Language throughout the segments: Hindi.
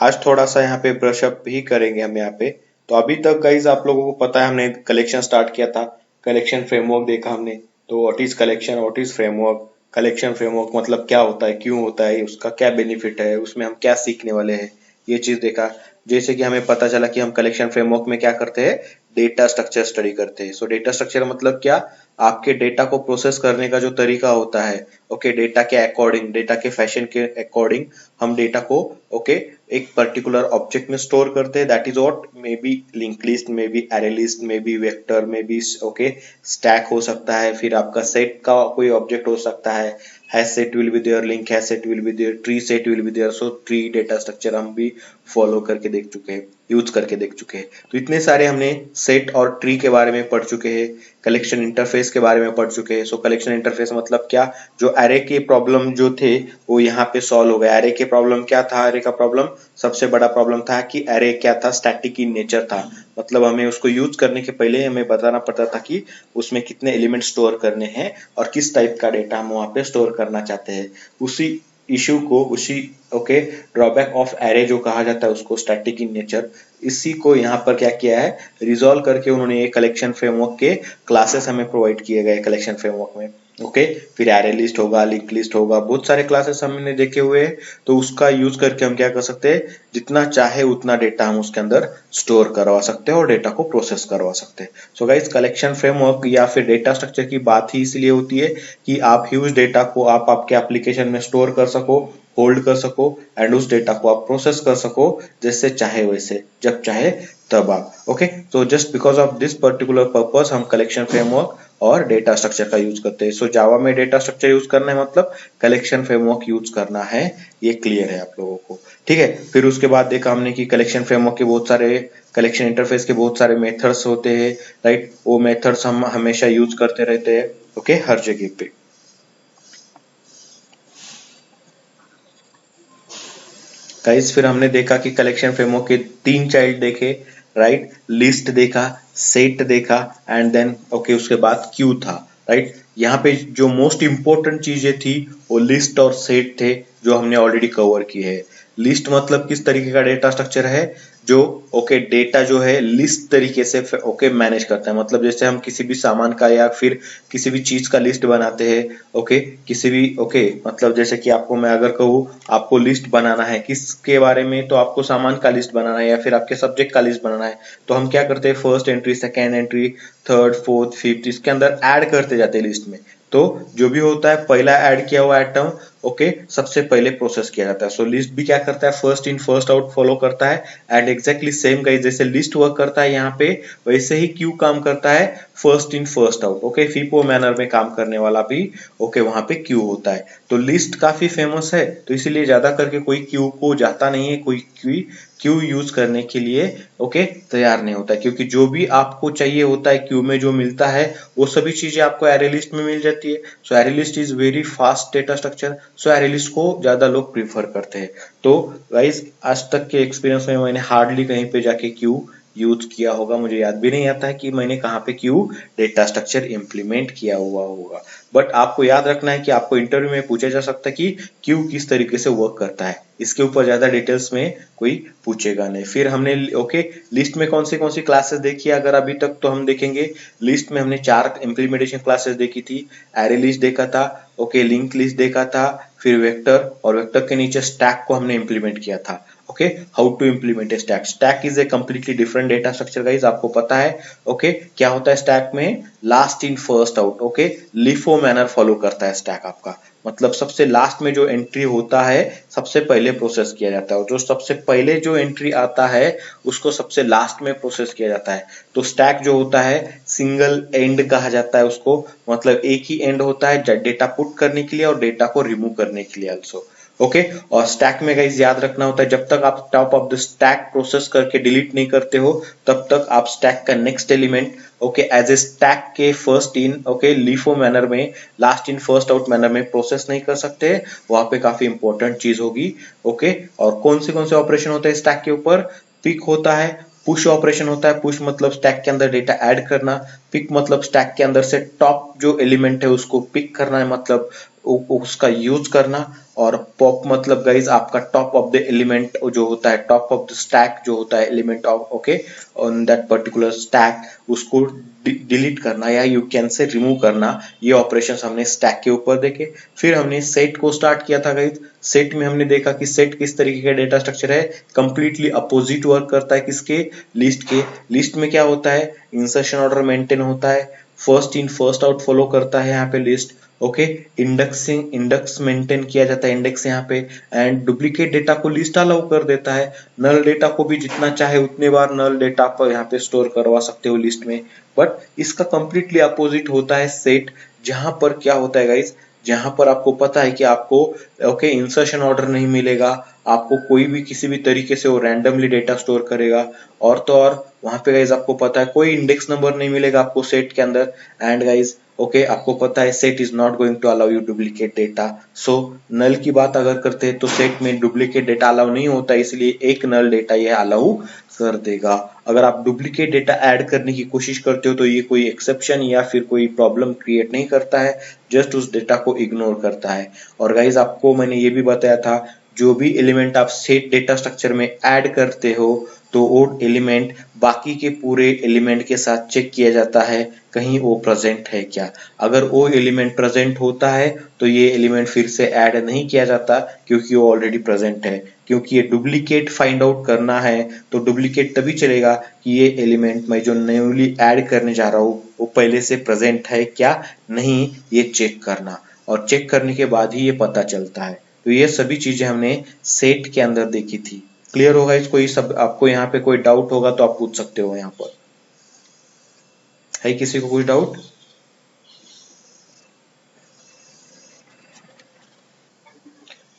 आज थोड़ा सा यहाँ पे ब्रश अप भी करेंगे हम यहाँ पे। तो अभी तक गाइज आप लोगों को पता है हमने कलेक्शन स्टार्ट किया था, कलेक्शन फ्रेमवर्क देखा हमने। तो what is collection, what is framework, collection framework मतलब क्या होता है, क्यों होता है, उसका क्या बेनिफिट है, उसमें हम क्या सीखने वाले हैं, ये चीज देखा। जैसे कि हमें पता चला कि हम कलेक्शन फ्रेमवर्क में क्या करते हैं, डेटा स्ट्रक्चर स्टडी करते हैं। सो डेटा स्ट्रक्चर मतलब क्या, आपके डेटा को प्रोसेस करने का जो तरीका होता है, ओके, डेटा के अकॉर्डिंग, डेटा के फैशन के अकॉर्डिंग हम डेटा को, ओके, एक पर्टिकुलर ऑब्जेक्ट में स्टोर करते हैं। That is what, may be link list, may be array list, may be vector, may be, okay, stack हो सकता है, फिर आपका सेट का कोई ऑब्जेक्ट हो सकता है, hash set will be there, link hash set will be there, tree set will be there. So tree data structure हम भी फॉलो करके देख चुके हैं, यूज करके देख चुके हैं। तो इतने सारे हमने सेट और ट्री के बारे में पढ़ चुके हैं, कलेक्शन इंटरफेस के बारे में पढ़ चुके हैं। सो कलेक्शन इंटरफेस मतलब क्या, जो एरे के प्रॉब्लम जो थे वो यहाँ पे सॉल्व हो गया। एरे के प्रॉब्लम क्या था, एरे का प्रॉब्लम सबसे बड़ा प्रॉब्लम था कि एरे क्या था, स्टैटिक इन नेचर था। मतलब हमें उसको यूज करने के पहले हमें बताना पड़ता था कि उसमें कितने एलिमेंट स्टोर करने हैं और किस टाइप का डेटा हम वहां पे स्टोर करना चाहते हैं। उसी इश्यू को, उसी, ओके, ड्रॉबैक ऑफ एरे जो कहा जाता है उसको, स्टैटिक इन नेचर, इसी को यहाँ पर क्या किया है, रिजॉल्व करके उन्होंने ये कलेक्शन फ्रेमवर्क के क्लासेस हमें प्रोवाइड किए गए कलेक्शन फ्रेमवर्क में। ओके, फिर एरे लिस्ट होगा, लिंक लिस्ट होगा, बहुत सारे क्लासेस हमने देखे हुए हैं। तो उसका यूज करके हम क्या कर सकते हैं, जितना चाहे उतना डेटा हम उसके अंदर स्टोर करवा सकते हैं और डेटा को प्रोसेस करवा सकते हैं। सो गाइस, कलेक्शन फ्रेमवर्क या फिर डेटा स्ट्रक्चर की बात ही इसलिए होती है कि आप ह्यूज डेटा को आप आपके एप्लीकेशन में स्टोर कर सको, होल्ड कर सको, एंड उस डेटा को आप प्रोसेस कर सको जैसे चाहे वैसे, जब चाहे तब आप। ओके, तो just because of this particular purpose हम कलेक्शन फ्रेमवर्क और डेटा स्ट्रक्चर का यूज करते हैं। सो जावा में डेटा स्ट्रक्चर यूज करना है मतलब कलेक्शन फ्रेमवर्क यूज करना है, ये क्लियर है आप लोगों को। ठीक है, फिर उसके बाद देखा हमने कि कलेक्शन फ्रेमवर्क के बहुत सारे, कलेक्शन इंटरफेस के बहुत सारे मेथड्स होते हैं, राइट। वो मेथड्स हम हमेशा यूज करते रहते हैं, ओके, हर जगह पे। गाइस, फिर हमने देखा कि कलेक्शन फ्रेमवर्क के 3 चाइल्ड देखे, राइट। लिस्ट देखा, सेट देखा, एंड देन ओके उसके बाद क्यू था, राइट। यहाँ पे जो मोस्ट इंपॉर्टेंट चीजें थी वो लिस्ट और सेट थे, जो हमने ऑलरेडी कवर किए हैं। लिस्ट मतलब किस तरीके का डेटा स्ट्रक्चर है, जो, ओके, डेटा जो है लिस्ट तरीके से, ओके, मैनेज करता है। मतलब जैसे हम किसी भी सामान का या फिर किसी भी चीज का लिस्ट बनाते हैं, ओके, किसी भी, ओके, मतलब जैसे कि आपको मैं अगर कहूँ आपको लिस्ट बनाना है किसके बारे में, तो आपको सामान का लिस्ट बनाना है या फिर आपके सब्जेक्ट का लिस्ट बनाना है, तो हम क्या करते हैं, first entry, second entry, third, fourth, fifth, इसके अंदर ऐड करते जाते हैं लिस्ट में। तो जो भी होता है पहला ऐड किया हुआ आइटम, ओके, सबसे पहले प्रोसेस किया जाता है। सो लिस्ट भी क्या करता है, first in first out follow करता है। एंड एग्जैक्टली सेम गाइस, जैसे लिस्ट वर्क करता है यहाँ पे, वैसे ही क्यू काम करता है, first in first out. Okay, FIFO manner में काम करने वाला भी, ओके, वहां पे क्यू होता है। तो लिस्ट काफी फेमस है, तो इसीलिए ज्यादा करके कोई क्यू को जाता नहीं है, कोई क्यू यूज करने के लिए, ओके, तैयार नहीं होता है, क्योंकि जो भी आपको चाहिए होता है क्यू में जो मिलता है वो सभी चीजें आपको एरे लिस्ट में मिल जाती है। So array list is very fast data structure. So array list को ज्यादा लोग प्रीफर करते हैं। तो गाइस, आज तक के एक्सपीरियंस में मैंने हार्डली कहीं पे जाके क्यू यूज किया होगा, मुझे याद भी नहीं आता है कि मैंने कहाँ पे क्यू डेटा स्ट्रक्चर इंप्लीमेंट किया हुआ होगा। बट आपको याद रखना है कि आपको इंटरव्यू में पूछा जा सकता है कि क्यू किस तरीके से वर्क करता है, इसके ऊपर ज्यादा डिटेल्स में कोई पूछेगा नहीं। फिर हमने, ओके, लिस्ट में कौन सी क्लासेस देखी है अगर अभी तक, तो हम देखेंगे लिस्ट में हमने 4 इंप्लीमेंटेशन क्लासेस देखी थी। एरे लिस्ट देखा था, ओके, लिंक लिस्ट देखा था, फिर वेक्टर, और वेक्टर के नीचे स्टैक को हमने इंप्लीमेंट किया था। Okay, how to implement a stack. Stack is a completely different data structure guys, आपको पता है। ओके, क्या होता है स्टैक में, last in first out, okay, LIFO manner follow करता है स्टैक आपका। मतलब सबसे लास्ट में जो एंट्री होता है सबसे पहले प्रोसेस किया जाता है, और जो सबसे पहले जो एंट्री आता है उसको सबसे लास्ट में प्रोसेस किया जाता है। तो स्टैक जो होता है सिंगल एंड कहा जाता है उसको, मतलब एक ही एंड होता है डेटा पुट करने के लिए और डेटा को रिमूव करने के लिए आल्सो। ओके, और स्टैक में गाइस याद रखना होता है, जब तक आप top of the stack process करके डिलीट नहीं करते हो तब तक आप स्टैक का next element, okay, as a stack के first in, okay, LIFO manner में, last in first out manner में प्रोसेस नहीं कर सकते। वहां पे काफी इंपॉर्टेंट चीज होगी। ओके, और कौन से ऑपरेशन होते हैं स्टैक के ऊपर, पिक होता है, पुश ऑपरेशन होता है। पुश मतलब स्टैक के अंदर डेटा ऐड करना, पिक मतलब स्टैक के अंदर से टॉप जो एलिमेंट है उसको पिक करना है, मतलब उसका यूज करना। और पॉप मतलब गाइज आपका टॉप ऑफ द एलिमेंट जो होता है, टॉप ऑफ द स्टैक जो होता है element of, okay, on that particular stack, उसको डिलीट करना या यू कैन से रिमूव करना। ये ऑपरेशंस हमने स्टैक के ऊपर देखे। फिर हमने सेट को स्टार्ट किया था गाइज। सेट में हमने देखा कि सेट किस तरीके का डेटा स्ट्रक्चर है, कंप्लीटली अपोजिट वर्क करता है किसके, लिस्ट के। लिस्ट में क्या होता है, इंसर्शन ऑर्डर मेंटेन होता है, first in first out follow करता है यहाँ पे लिस्ट, ओके। इंडेक्स मेंटेन किया जाता है, इंडेक्स यहाँ पे। एंड डुप्लीकेट डेटा को लिस्ट अलाउ कर देता है। नल डेटा को भी जितना चाहे उतने बार नल डेटा आप यहाँ पे स्टोर करवा सकते हो लिस्ट में। बट इसका कंप्लीटली अपोजिट होता है सेट, जहां पर क्या होता है गाइज, जहां पर आपको पता है कि आपको ओके इंसर्शन ऑर्डर नहीं मिलेगा, आपको कोई भी किसी भी तरीके से वो रैंडमली डेटा स्टोर करेगा। और तो और वहां पे गाइज आपको पता है कोई इंडेक्स नंबर नहीं मिलेगा आपको सेट के अंदर। एंड गाइज ओके आपको पता है set is not going to allow you duplicate data. So null की बात अगर करते हैं तो सेट में डुप्लीकेट डेटा अलाउ नहीं होता, इसलिए एक नल डेटा ये अलाउ कर देगा। अगर आप डुप्लीकेट डेटा ऐड करने की कोशिश करते हो तो ये कोई एक्सेप्शन या फिर कोई प्रॉब्लम क्रिएट नहीं करता है, जस्ट उस डेटा को इग्नोर करता है। और गाइज आपको मैंने ये भी बताया था, जो भी एलिमेंट आप सेट डेटा स्ट्रक्चर में ऐड करते हो तो वो एलिमेंट बाकी के पूरे एलिमेंट के साथ चेक किया जाता है कहीं वो प्रेजेंट है क्या। अगर वो एलिमेंट प्रेजेंट होता है तो ये एलिमेंट फिर से ऐड नहीं किया जाता, क्योंकि वो ऑलरेडी प्रेजेंट है। क्योंकि ये डुप्लीकेट फाइंड आउट करना है तो डुप्लीकेट तभी चलेगा कि ये एलिमेंट मैं जो न्यूली ऐड करने जा रहा हूँ वो पहले से प्रेजेंट है क्या नहीं, ये चेक करना। और चेक करने के बाद ही ये पता चलता है। तो ये सभी चीजें हमने सेट के अंदर देखी थी। क्लियर होगा इस कोई सब आपको यहाँ पे कोई डाउट होगा तो आप पूछ सकते हो यहाँ पर। है किसी को कोई डाउट?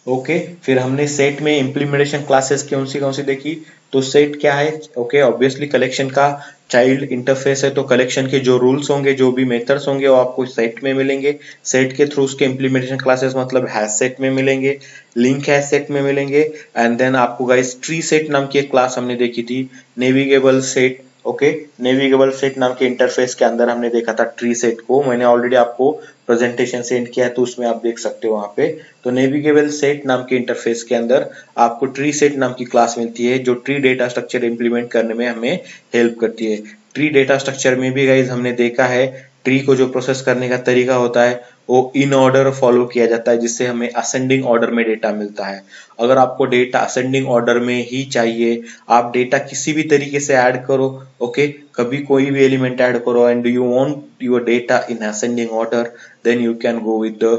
ओके फिर हमने सेट में इम्प्लीमेंटेशन क्लासेस कौन सी देखी। तो सेट क्या है, ओके ऑब्वियसली कलेक्शन का चाइल्ड इंटरफेस है, तो कलेक्शन के जो रूल्स होंगे, जो भी मेथड्स होंगे वो आपको सेट में मिलेंगे। सेट के थ्रू उसके इम्प्लीमेंटेशन क्लासेस मतलब हैश सेट में मिलेंगे, लिंक हैश सेट में मिलेंगे। एंड देन आपको गाइस ट्री सेट नाम की एक क्लास हमने देखी थी, navigable set, okay. Navigable set नाम के इंटरफेस के अंदर हमने देखा था ट्री सेट को, मैंने ऑलरेडी आपको प्रेजेंटेशन सेंड किया है तो उसमें आप देख सकते हो वहां पे। तो नेविगेबल सेट नाम के इंटरफेस के अंदर आपको ट्री सेट नाम की क्लास मिलती है, जो ट्री डेटा स्ट्रक्चर इंप्लीमेंट करने में हमें हेल्प करती है। ट्री डेटा स्ट्रक्चर में भी गाइज हमने देखा है, ट्री को जो प्रोसेस करने का तरीका होता है वो इन ऑर्डर फॉलो किया जाता है, जिससे हमें असेंडिंग ऑर्डर में डेटा मिलता है। अगर आपको डेटा असेंडिंग ऑर्डर में ही चाहिए, आप डेटा किसी भी तरीके से ऐड करो, ओके, कभी कोई भी एलिमेंट ऐड करो and you want your data in ascending order, then you can go with the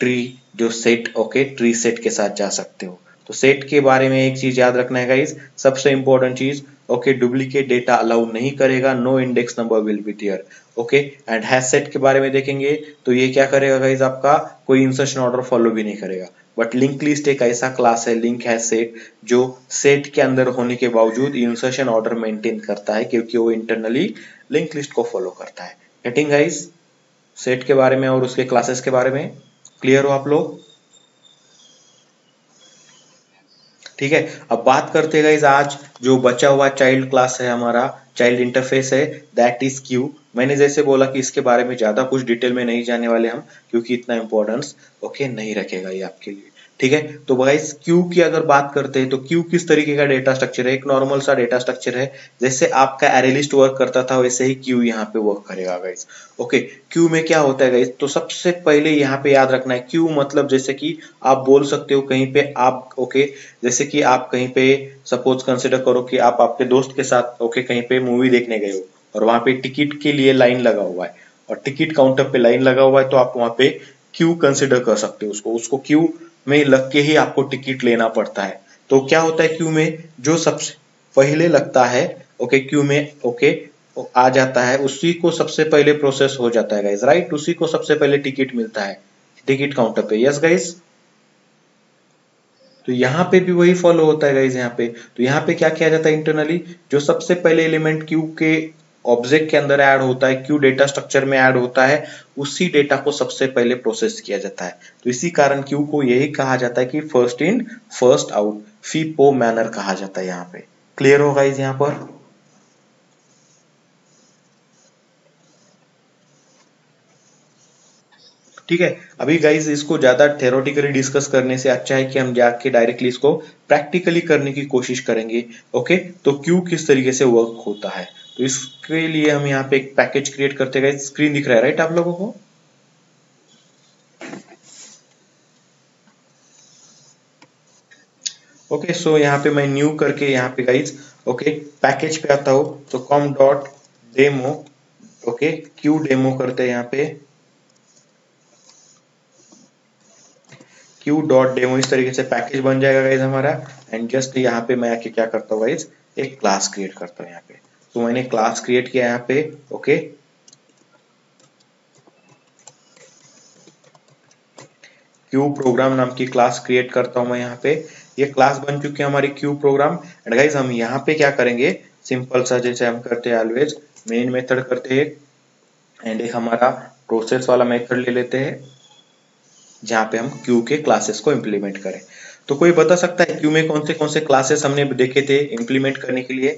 tree जो सेट, ओके, ट्री सेट के साथ जा सकते हो। तो सेट के बारे में एक चीज याद रखना है गाइस, सबसे इंपॉर्टेंट चीज, ओके, डुप्लीकेट डेटा अलाउ नहीं करेगा, no index number will be there, okay. And hash set के बारे में देखेंगे तो ये क्या करेगा गाइस, आपका कोई इंसर्शन ऑर्डर फॉलो भी नहीं करेगा। बट लिंक लिस्ट एक ऐसा क्लास है, लिंक हैश सेट, जो सेट के अंदर होने के बावजूद इंसर्शन ऑर्डर मेंटेन करता है, क्योंकि वो इंटरनली लिंक लिस्ट को फॉलो करता है। गेटिंग गाइस सेट के बारे में और उसके क्लासेस के बारे में क्लियर हो आप लोग? ठीक है, अब बात करते हैं गाइस, आज जो बचा हुआ चाइल्ड क्लास है, हमारा चाइल्ड इंटरफेस है, दैट इज क्यू। मैंने जैसे बोला कि इसके बारे में ज्यादा कुछ डिटेल में नहीं जाने वाले हम, क्योंकि इतना इंपॉर्टेंस ओके नहीं रखेगा ये आपके लिए। ठीक है, तो गाइस क्यू की अगर बात करते हैं तो क्यू किस तरीके का डेटा स्ट्रक्चर है, एक नॉर्मल सा डेटा स्ट्रक्चर है। जैसे आपका एरे लिस्ट वर्क करता था वैसे ही क्यू यहाँ पे वर्क करेगा गाइस। ओके, क्यू में क्या होता है गाइस, तो सबसे पहले यहाँ पे याद रखना है, क्यू मतलब जैसे कि आप बोल सकते हो कहीं पे आप, ओके, जैसे कि आप कहीं पे सपोज कंसिडर करो कि आप आपके दोस्त के साथ ओके कहीं पे मूवी देखने गए हो और वहां पे टिकट के लिए लाइन लगा हुआ है और टिकट काउंटर पे लाइन लगा हुआ है, तो आप वहां पे क्यू कंसिडर कर सकते हो उसको, उसको क्यू में लग के ही आपको टिकट लेना पड़ता है। तो क्या होता है क्यू में, जो सबसे पहले लगता है ओके क्यू में, ओके आ जाता है, उसी को सबसे पहले प्रोसेस हो जाता है गाइस, राइट, उसी को सबसे पहले टिकट मिलता है टिकट काउंटर पे, यस गाइस। तो यहाँ पे भी वही फॉलो होता है गाइज यहाँ पे। तो यहाँ पे क्या किया जाता है इंटरनली, जो सबसे पहले एलिमेंट क्यू के ऑब्जेक्ट के अंदर ऐड होता है, क्यू डेटा स्ट्रक्चर में ऐड होता है, उसी डेटा को सबसे पहले प्रोसेस किया जाता है। तो इसी कारण क्यू को यही कहा जाता है कि first in first out, फीपो manner कहा जाता है यहाँ पे। क्लियर होगा इस यहाँ पर? ठीक है। अभी गाइज इसको ज्यादा थ्योरेटिकली डिस्कस करने से अच्छा है कि हम जाके डायरेक्टली इसको प्रैक्टिकली करने की कोशिश करेंगे। ओके, तो क्यू किस तरीके से वर्क होता है, तो इसके लिए हम यहाँ पे एक पैकेज क्रिएट करते हैं। स्क्रीन दिख रहा है राइट आप लोगों को? ओके, सो यहाँ पे मैं न्यू करके यहाँ पे गाइज ओके पैकेज पे आता हूँ, तो com dot demo, okay Q demo करते हैं यहाँ पे क्यू डॉट डेमो। इस तरीके से पैकेज बन जाएगा गाइज हमारा। एंड जस्ट यहाँ पे मैं आके क्या करता हूँ गाइज, एक क्लास क्रिएट करता हूँ यहाँ पे। तो मैंने क्लास क्रिएट किया यहाँ पे। ओके, क्यू प्रोग्राम नाम की क्लास क्रिएट करता हूँ मैं यहाँ पे। ये क्लास बन चुकी है हमारी क्यू प्रोग्राम। एंड गाइज हम यहाँ पे क्या करेंगे, सिंपल सा जैसे हम करते हैं ऑलवेज, मेन मेथड करते हैं एंड एक हमारा प्रोसेस वाला मेथड ले लेते हैं जहाँ पे हम क्यू के क्लासेस को इम्प्लीमेंट करें। तो कोई बता सकता है क्यू में कौन से क्लासेस हमने देखे थे इम्प्लीमेंट करने के लिए?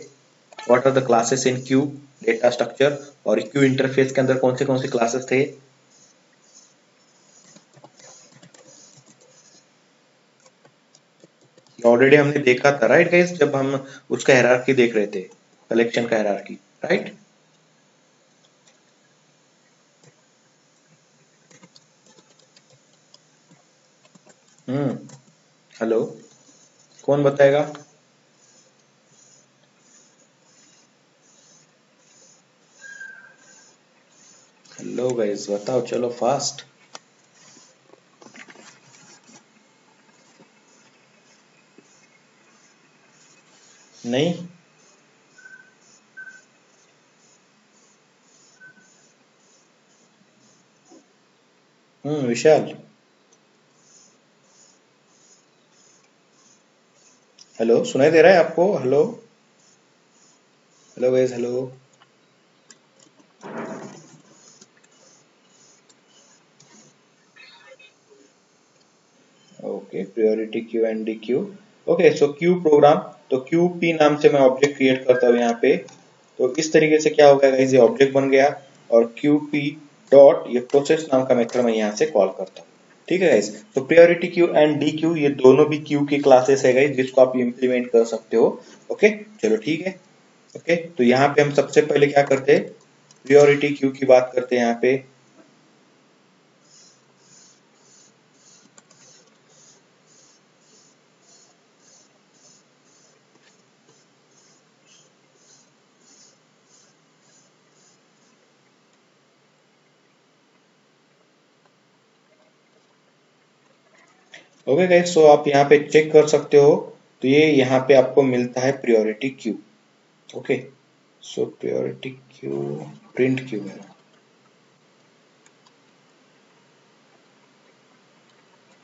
What are the classes in queue data structure, और क्यू इंटरफेस के अंदर कौन से क्लासेस थे? ऑलरेडी हमने देखा था राइट गाइस, जब हम उसका हायरार्की देख रहे थे, कलेक्शन का हायरार्की, राइट? हम्म, हेलो, कौन बताएगा? हेलो गाइस बताओ, चलो फास्ट। नहीं? विशाल, हेलो सुनाई दे रहा है आपको? Hello, hello guys, hello. Okay, priority queue and deque. Okay, so queue program, तो क्यू पी नाम से मैं ऑब्जेक्ट क्रिएट करता हूँ यहाँ पे। तो इस तरीके से क्या होगा गाइस, ये ऑब्जेक्ट बन गया और क्यू पी डॉट ये प्रोसेस नाम का मेथड मैं यहाँ से कॉल करता हूँ। ठीक है गाइस, तो priority queue and D Q ये दोनों भी क्यू की क्लासेस है गाइस, जिसको आप इम्प्लीमेंट कर सकते हो। ओके, चलो ठीक है। ओके, तो यहाँ पे हम सबसे पहले क्या करते हैं, प्रायोरिटी क्यू की बात करते हैं यहाँ पे। ओके गाइस, सो आप यहाँ पे चेक कर सकते हो, तो ये यहाँ पे आपको मिलता है प्रायोरिटी क्यू। ओके, सो प्रायोरिटी क्यू, प्रिंट क्यू है,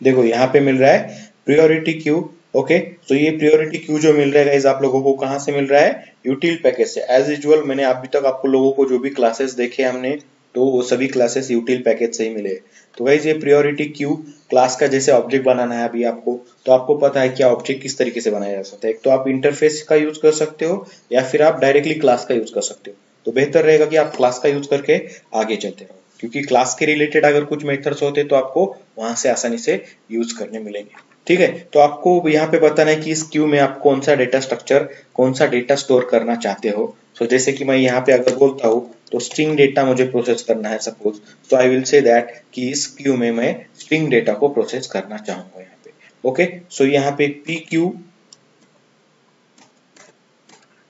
देखो यहाँ पे मिल रहा है प्रायोरिटी क्यू। ओके, तो ये प्रायोरिटी क्यू जो मिल रहा है गाइस आप लोगों को कहाँ से मिल रहा है, यूटिल पैकेज से। एज यूजुअल मैंने अभी तक आपको लोगों को जो भी क्लासेस देखे हमने, तो वो सभी क्लासेस यूटिल पैकेज से ही मिले। तो गाइस ये प्रायोरिटी क्यू क्लास का जैसे ऑब्जेक्ट बनाना है अभी आपको, तो आपको पता है क्या ऑब्जेक्ट किस तरीके से बनाया जा सकता है। एक तो आप इंटरफेस का यूज कर सकते हो या फिर आप डायरेक्टली क्लास का यूज कर सकते हो। तो बेहतर रहेगा कि आप क्लास का यूज करके आगे चलते रहो, क्योंकि क्लास के रिलेटेड अगर कुछ मेथड्स होते तो आपको वहां से आसानी से यूज करने मिलेंगे। ठीक है, तो आपको यहाँ पे बताना है कि इस क्यू में आप कौन सा डेटा स्ट्रक्चर, कौन सा डेटा स्टोर करना चाहते हो। सो जैसे कि मैं यहाँ पे अगर बोलता हूँ तो स्ट्रिंग डेटा मुझे प्रोसेस करना है सपोज, तो आई विल से दैट कि इस क्यू में मैं स्ट्रिंग डेटा को प्रोसेस करना चाहूंगा यहाँ पे। ओके, सो यहाँ पे पी क्यू,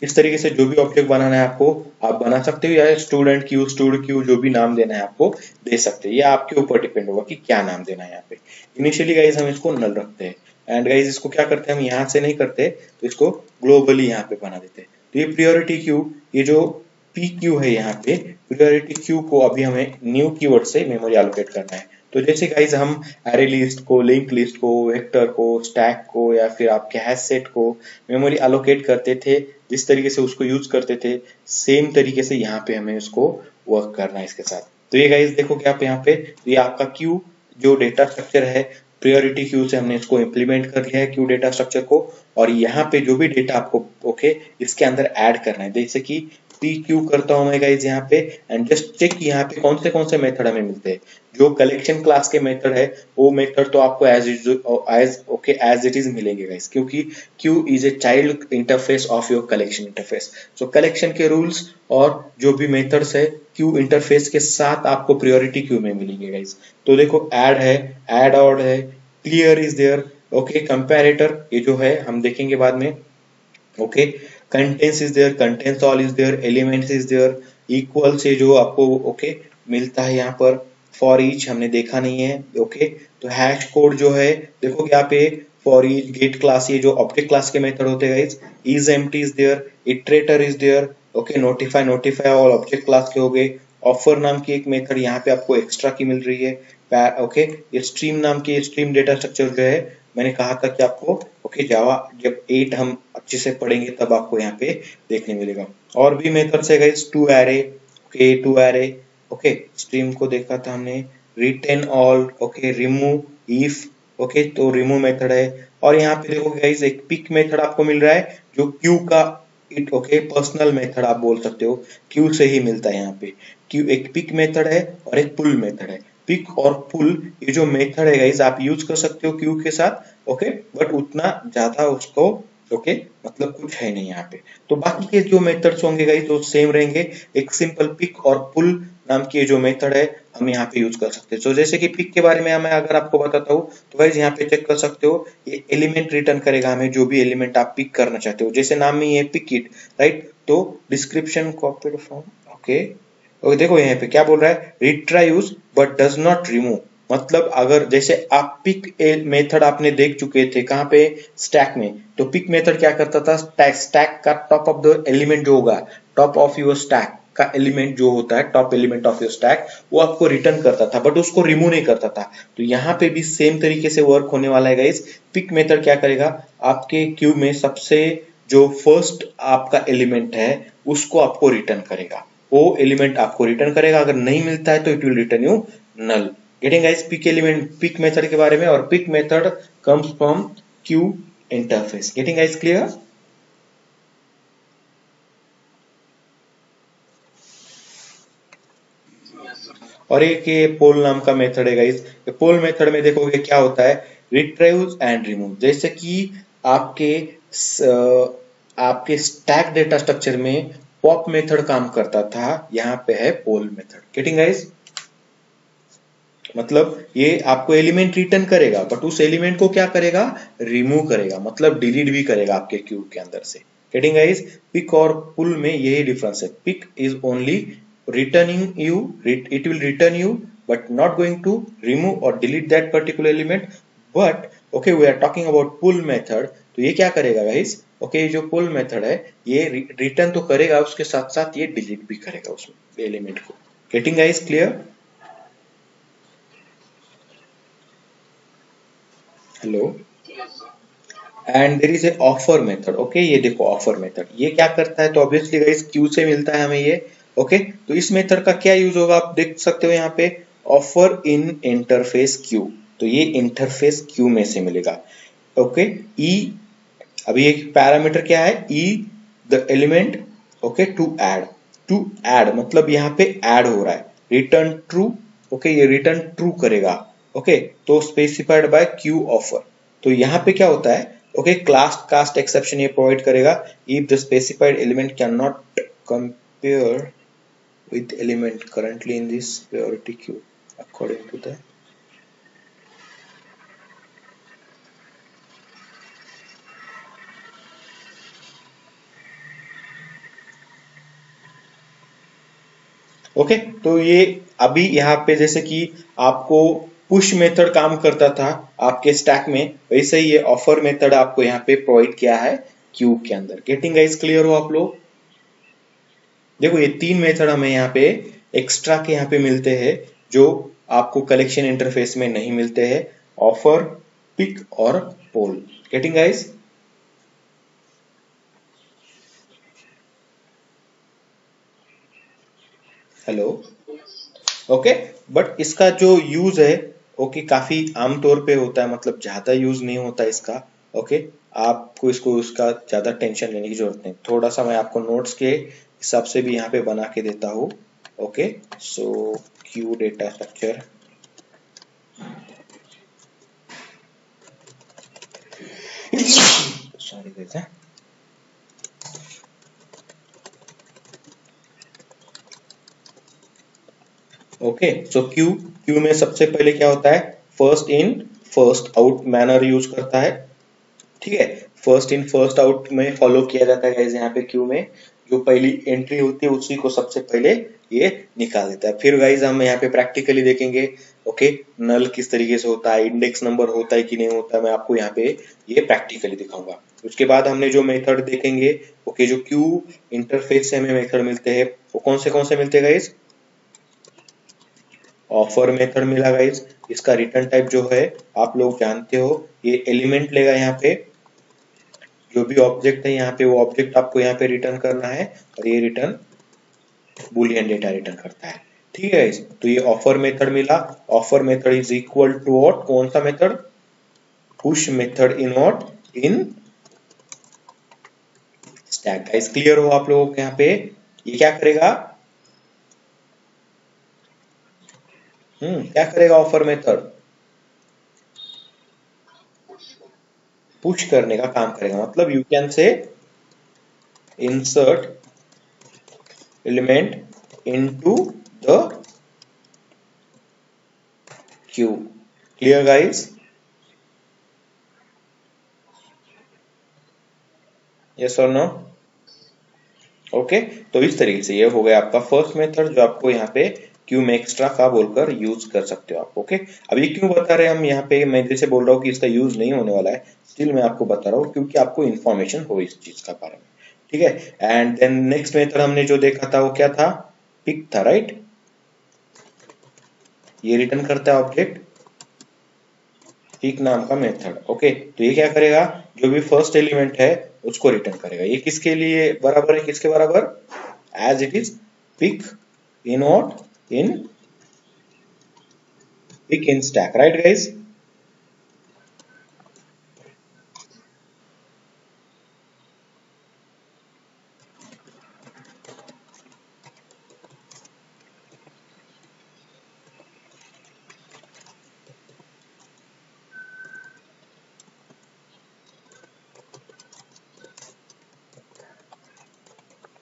इस तरीके से जो भी ऑब्जेक्ट बनाना है आपको आप बना सकते हो, या स्टूडेंट क्यू, स्टूड क्यू, जो भी नाम देना है आपको दे सकते हैं। ये आपके ऊपर डिपेंड होगा कि क्या नाम देना है यहाँ पे। इनिशियली गाइज हम इसको नल रखते हैं एंड गाइज इसको क्या करते हैं, हम यहाँ से नहीं करते, तो इसको ग्लोबली यहाँ पे बना देते हैं। तो ये प्रायोरिटी क्यू, ये जो पी क्यू है यहाँ पे, प्रायोरिटी क्यू को अभी हमें न्यू कीवर्ड से मेमोरी एलोकेट करना है। तो जैसे गाइज हम एरे लिस्ट को, लिंक लिस्ट को, वेक्टर को, स्टैक को या फिर आपके हैश सेट को मेमोरी एलोकेट करते थे, जिस तरीके से उसको यूज करते थे, सेम तरीके से यहाँ पे हमें उसको वर्क करना है इसके साथ। तो ये गाइज देखो कि आप यहाँ पे, तो ये आपका क्यू जो डेटा स्ट्रक्चर है, प्रायोरिटी क्यू से हमने इसको इम्प्लीमेंट कर लिया है क्यू डेटा स्ट्रक्चर को, और यहाँ पे जो भी डेटा आपको ओके इसके अंदर ऐड करना है, जैसे कि पी क्यू करता हूं मैं गाइज यहाँ पे, एंड जस्ट चेक यहाँ पे कौन से मेथड हमें मिलते हैं। जो कलेक्शन क्लास के मेथड है वो मेथड तो आपको एज इट इज मिलेंगे गाइज, क्योंकि Q is a child interface of your collection interface. So collection के रूल्स और जो भी मेथड्स है क्यू इंटरफेस के साथ आपको प्रायोरिटी क्यू में मिलेंगे गाइज। तो देखो ऐड है, ऐड ऑड है, clear is there, okay, comparator ये जो है हम देखेंगे बाद में, ओके, contents is there, contents all is there, elements is there, equal से जो आपको ओके मिलता है यहाँ पर, फॉर ईच हमने देखा नहीं है, ओके। तो हैश कोड जो है देखो यहाँ पे फॉर ईच, गेट क्लास, ये जो ऑब्जेक्ट क्लास के मेथड होते हैं guys, is empty is there, iterator is there, okay, notify all object class के हो गए। ऑफर नाम की एक मेथड यहाँ पे आपको एक्स्ट्रा की मिल रही है, ओके। ये स्ट्रीम नाम की स्ट्रीम डेटा स्ट्रक्चर जो है मैंने कहा था कि आपको ओके जावा जब 8 हम अच्छे से पढ़ेंगे तब आपको यहाँ पे देखने मिलेगा। और भी मेथड्स है guys, to array, okay, to array, okay, stream को देखा था हमने, retain all, okay, remove, if, okay, तो रिमूव मेथड है। और यहाँ पे देखो गाइस एक पिक मेथड आपको मिल रहा है जो क्यू का इट, ओके, पर्सनल मेथड आप बोल सकते हो, क्यू से ही मिलता है यहाँ पे। क्यू एक पिक मेथड है और एक पुल मेथड है। पिक और पुल ये जो मेथड है गाइस आप यूज कर सकते हो क्यू के साथ, ओके, बट उतना ज्यादा उसको ओके मतलब कुछ है नहीं यहाँ पे। तो बाकी के जो मेथड्स होंगे गाइस वो सेम रहेंगे। एक सिंपल पिक और पुल नाम की जो मेथड है हम यहाँ पे यूज कर सकते हैं। तो जैसे कि पिक के बारे में मैं अगर आपको बताता हूँ तो गाइस यहाँ पे चेक कर सकते हो, ये एलिमेंट रिटर्न करेगा हमें, जो भी एलिमेंट आप पिक करना चाहते हो, जैसे नाम में ये पिक इट, राइट। तो डिस्क्रिप्शन कॉपीड फ्रॉम, ओके, और देखो यहाँ पे क्या बोल रहा है, रिट्रायूज बट डज नॉट रिमूव। मतलब अगर जैसे आप पिक मेथड आपने देख चुके थे कहाँ पे, स्टैक में, तो पिक मेथड क्या करता था, स्टैक का टॉप ऑफ द एलिमेंट जो होगा, टॉप ऑफ योर स्टैक का एलिमेंट जो होता है, top element of your stack, वो आपको रिटर्न करता था बट उसको रिमूव नहीं करता था। तो यहाँ पे भी सेम तरीके से वर्क होने वाला है गाइस। पिक मेथड क्या करेगा, आपके क्यू में सबसे जो फर्स्ट आपका एलिमेंट है उसको आपको रिटर्न करेगा, वो एलिमेंट आपको रिटर्न करेगा, अगर नहीं मिलता है तो it will return you null. Getting guys peek element, peek method के बारे में, और peek method comes from queue interface. Getting guys clear? और एक ये पोल नाम का मेथड है गाइस। ये पोल मेथड में देखोगे क्या होता है, रिट्रीव एंड रिमूव। जैसे कि आपके आपके स्टैक डेटा स्ट्रक्चर में पॉप मेथड काम करता था, यहाँ पे है पोल मेथड। Getting guys? मतलब ये आपको एलिमेंट रिटर्न करेगा बट उस एलिमेंट को क्या करेगा, रिमूव करेगा, मतलब डिलीट भी करेगा आपके क्यू के अंदर से। Getting guys? पिक और पुल में यही डिफरेंस है। Peek is only returning you, it will return you but not going to remove और delete that particular element. But okay we are talking about pull method, तो ये क्या करेगा गाइस, ओके, ये जो पुल मेथड है ये रिटर्न तो करेगा, उसके साथ साथ ये डिलीट भी करेगा उस एलिमेंट को। Getting guys clear? Hello? And there is a offer method. Okay, ये देखो ऑफर मेथड ये क्या करता है, तो ऑब्वियसली गाइस क्यू से मिलता है हमें ये, ओके। तो इस मेथड का क्या यूज होगा आप देख सकते हो यहाँ पे, ऑफर इन इंटरफेस क्यू, तो ये इंटरफेस क्यू में से मिलेगा, ओके। ई, अभी एक पैरामीटर क्या है, E the element, okay, to add मतलब यहाँ पे ऐड हो रहा है, रिटर्न ट्रू, ओके, ये रिटर्न ट्रू करेगा, ओके। तो स्पेसिफाइड बाय क्यू ऑफर, तो यहाँ पे क्या होता है, ओके, क्लास कास्ट एक्सेप्शन ये प्रोवाइड करेगा if the specified element can not compare with element currently in this priority queue according to the, okay. तो ये अभी यहाँ पे जैसे कि आपको पुश मेथड काम करता था आपके स्टैक में, वैसे ही ये ऑफर मेथड आपको यहाँ पे प्रोवाइड किया है क्यू के अंदर। गेटिंग गाइस क्लियर हो आप लोग? देखो ये तीन मेथड हमें यहाँ पे एक्स्ट्रा के यहाँ पे मिलते हैं जो आपको कलेक्शन इंटरफेस में नहीं मिलते हैं, ऑफर, पिक और poll. Getting guys? Hello? Okay, but इसका जो यूज है ओके काफी आमतौर पे होता है, मतलब ज्यादा यूज नहीं होता इसका, ओके। आपको इसको उसका ज्यादा टेंशन लेने की जरूरत नहीं। थोड़ा सा मैं आपको नोट्स के हिसाब से भी यहाँ पे बना के देता हूँ। Okay, so queue data structure, sorry guys, okay. So queue, queue में सबसे पहले क्या होता है, first in first out manner use करता है। ठीक है, फर्स्ट इन फर्स्ट आउट में फॉलो किया जाता है गाइस। यहाँ पे क्यू में जो पहली एंट्री होती है उसी को सबसे पहले ये निकाल देता है। फिर गाइस हम यहाँ पे प्रैक्टिकली देखेंगे, ओके, नल किस तरीके से होता है, इंडेक्स नंबर होता है कि नहीं होता है, मैं आपको यहाँ पे ये प्रैक्टिकली दिखाऊंगा। उसके बाद हमने जो मेथड देखेंगे, ओके, जो क्यू इंटरफेस से हमें मेथड मिलते हैं वो कौन से मिलते हैं गाइस, ऑफर मेथड मिला गाइस। इसका रिटर्न टाइप जो है आप लोग जानते हो, ये एलिमेंट लेगा यहाँ पे, जो भी ऑब्जेक्ट है यहाँ पे वो ऑब्जेक्ट आपको यहाँ पे रिटर्न करना है, और ये रिटर्न बुलियन डेटा रिटर्न करता है। ठीक है गाइस, तो ये ऑफर मेथड मिला। Offer method is equal to what, कौन सा method, push method in what, in stack. Guys clear हो आप लोगों को यहाँ पे, ये क्या करेगा, क्या करेगा ऑफर मेथड, पुश करने का काम करेगा। मतलब you can say insert element into the queue. Clear guys? Yes or no? Okay, तो इस तरीके से ये हो गया आपका फर्स्ट मेथड, जो आपको यहाँ पे क्यू में एक्स्ट्रा का बोलकर यूज कर सकते हो आप। ओके, अब ये क्यों बता रहे हैं हम यहाँ पे, मैं जैसे बोल रहा हूँ कि इसका यूज नहीं होने वाला है, स्टिल मैं आपको बता रहा हूँ क्योंकि आपको इन्फॉर्मेशन हो इस चीज का बारे में। ठीक है, एंड देन नेक्स्ट मेथड हमने जो देखा था वो क्या था, पिक था, राइट। ये रिटर्न करता है ऑब्जेक्ट पिक नाम का मेथड। ओके, तो ये क्या करेगा, जो भी फर्स्ट एलिमेंट है उसको रिटर्न करेगा। ये किसके लिए बराबर है, किसके बराबर, as it is peek in what, in peek in stack, right guys.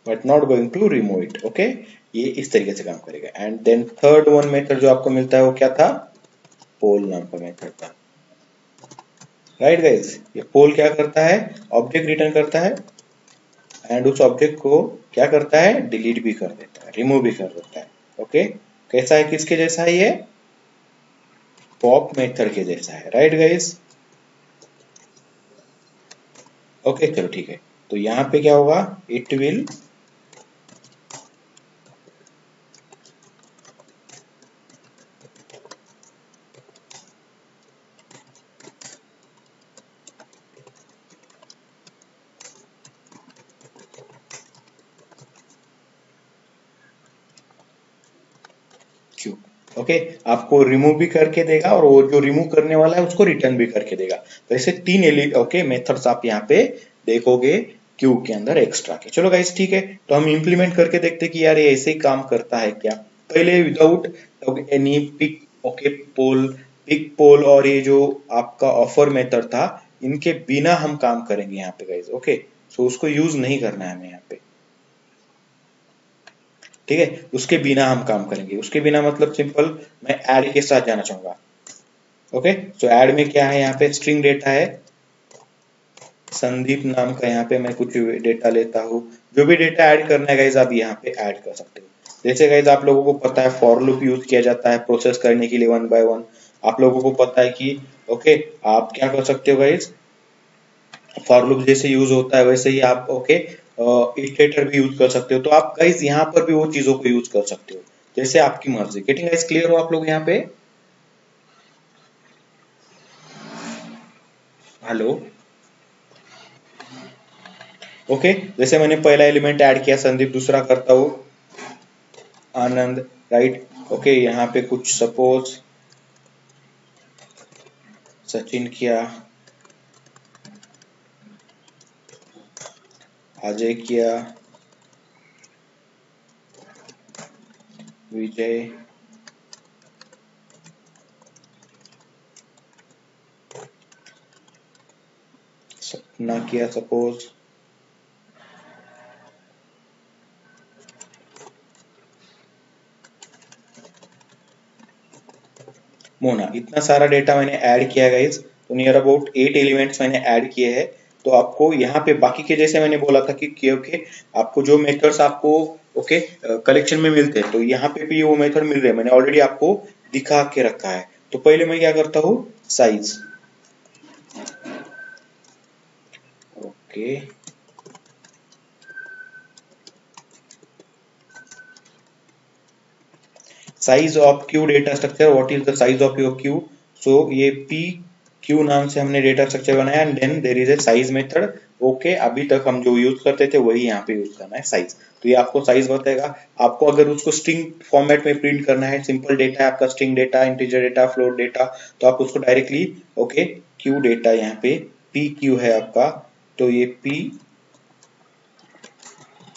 But not going to remove it. Okay, ये इस तरीके से काम करेगा। And then third one method जो आपको मिलता है वो क्या था, पोल नाम का मेथड था, राइट गाइस। ये पोल क्या करता है, ऑब्जेक्ट रिटर्न करता है एंड उस ऑब्जेक्ट को क्या करता है, डिलीट भी कर देता है, रिमूव भी कर देता है। ओके, कैसा है, किसके जैसा है ये, पॉप मेथड के जैसा है, राइट गाइस। ओके चलो ठीक है, तो यहाँ पे क्या होगा, इट विल क्यू। ओके, आपको रिमूव भी करके देगा और वो जो रिमूव करने वाला है उसको रिटर्न भी करके देगा। तो ऐसे तीन ओके मेथड्स आप यहाँ पे देखोगे क्यू के अंदर एक्स्ट्रा के। चलो गाइस ठीक है, तो हम इंप्लीमेंट करके देखते कि यार ये ऐसे ही काम करता है क्या। पहले विदाउट एनी पिक, ओके, पोल, पिक पोल और ये जो आपका ऑफर मेथड था, इनके बिना हम काम करेंगे यहाँ पे गाइस। ओके, सो उसको यूज नहीं करना है हमें यहाँ पे। ठीक है, उसके बिना हम काम करेंगे। उसके बिना मतलब सिंपल, मैं ऐड के साथ जाना चाहूंगा। ओके, सो ऐड में क्या है, यहाँ पे स्ट्रिंग डेटा है, संदीप नाम का, यहाँ पे मैं कुछ डेटा लेता हूँ। जो भी डेटा ऐड करना है गाइज आप यहाँ पे ऐड कर सकते हो। जैसे गाइज आप लोगों को पता है फॉर लूप यूज किया जाता है प्रोसेस करने के लिए वन बाय वन। आप लोगों को पता है कि ओके, आप क्या कर सकते हो गाइज, फॉर लूप जैसे यूज होता है वैसे ही आप ओके इटरेटर भी यूज कर सकते हो। तो आप गाइज यहाँ पर भी वो चीजों को यूज कर सकते हो जैसे आपकी मर्जी। गेटिंग गाइज क्लियर हो आप लोग यहाँ पे, हेलो। ओके, जैसे मैंने पहला एलिमेंट ऐड किया संदीप, दूसरा करता हूँ आनंद, राइट। ओके, यहाँ पे कुछ सपोज सचिन किया, अजय किया, विजय सपना किया सपोज, मोना, इतना सारा डेटा मैंने ऐड किया गाइस। तो नियर अबाउट 8 एलिमेंट्स मैंने ऐड किए हैं। तो आपको यहाँ पे बाकी के जैसे मैंने बोला था कि ओके आपको जो मेथड्स आपको ओके कलेक्शन में मिलते हैं, तो यहाँ पे भी वो मेथड मिल रहे हैं, मैंने ऑलरेडी आपको दिखा के रखा है। तो पहले मैं क्या करता हूँ, size, okay size of queue data structure, what is the size of your queue. So ये पी क्यू नाम से हमने डेटा स्ट्रक्चर बनाया and then there is a size method. Okay अभी तक हम जो यूज करते थे वही यहाँ पे यूज करना है, साइज। तो ये आपको साइज बताएगा। आपको अगर उसको स्ट्रिंग फॉर्मेट में प्रिंट करना है, सिंपल डेटा है आपका, string data, integer data, float data, तो आप उसको डायरेक्टली ओके क्यू डेटा, यहाँ पे पी क्यू है आपका, तो ये पी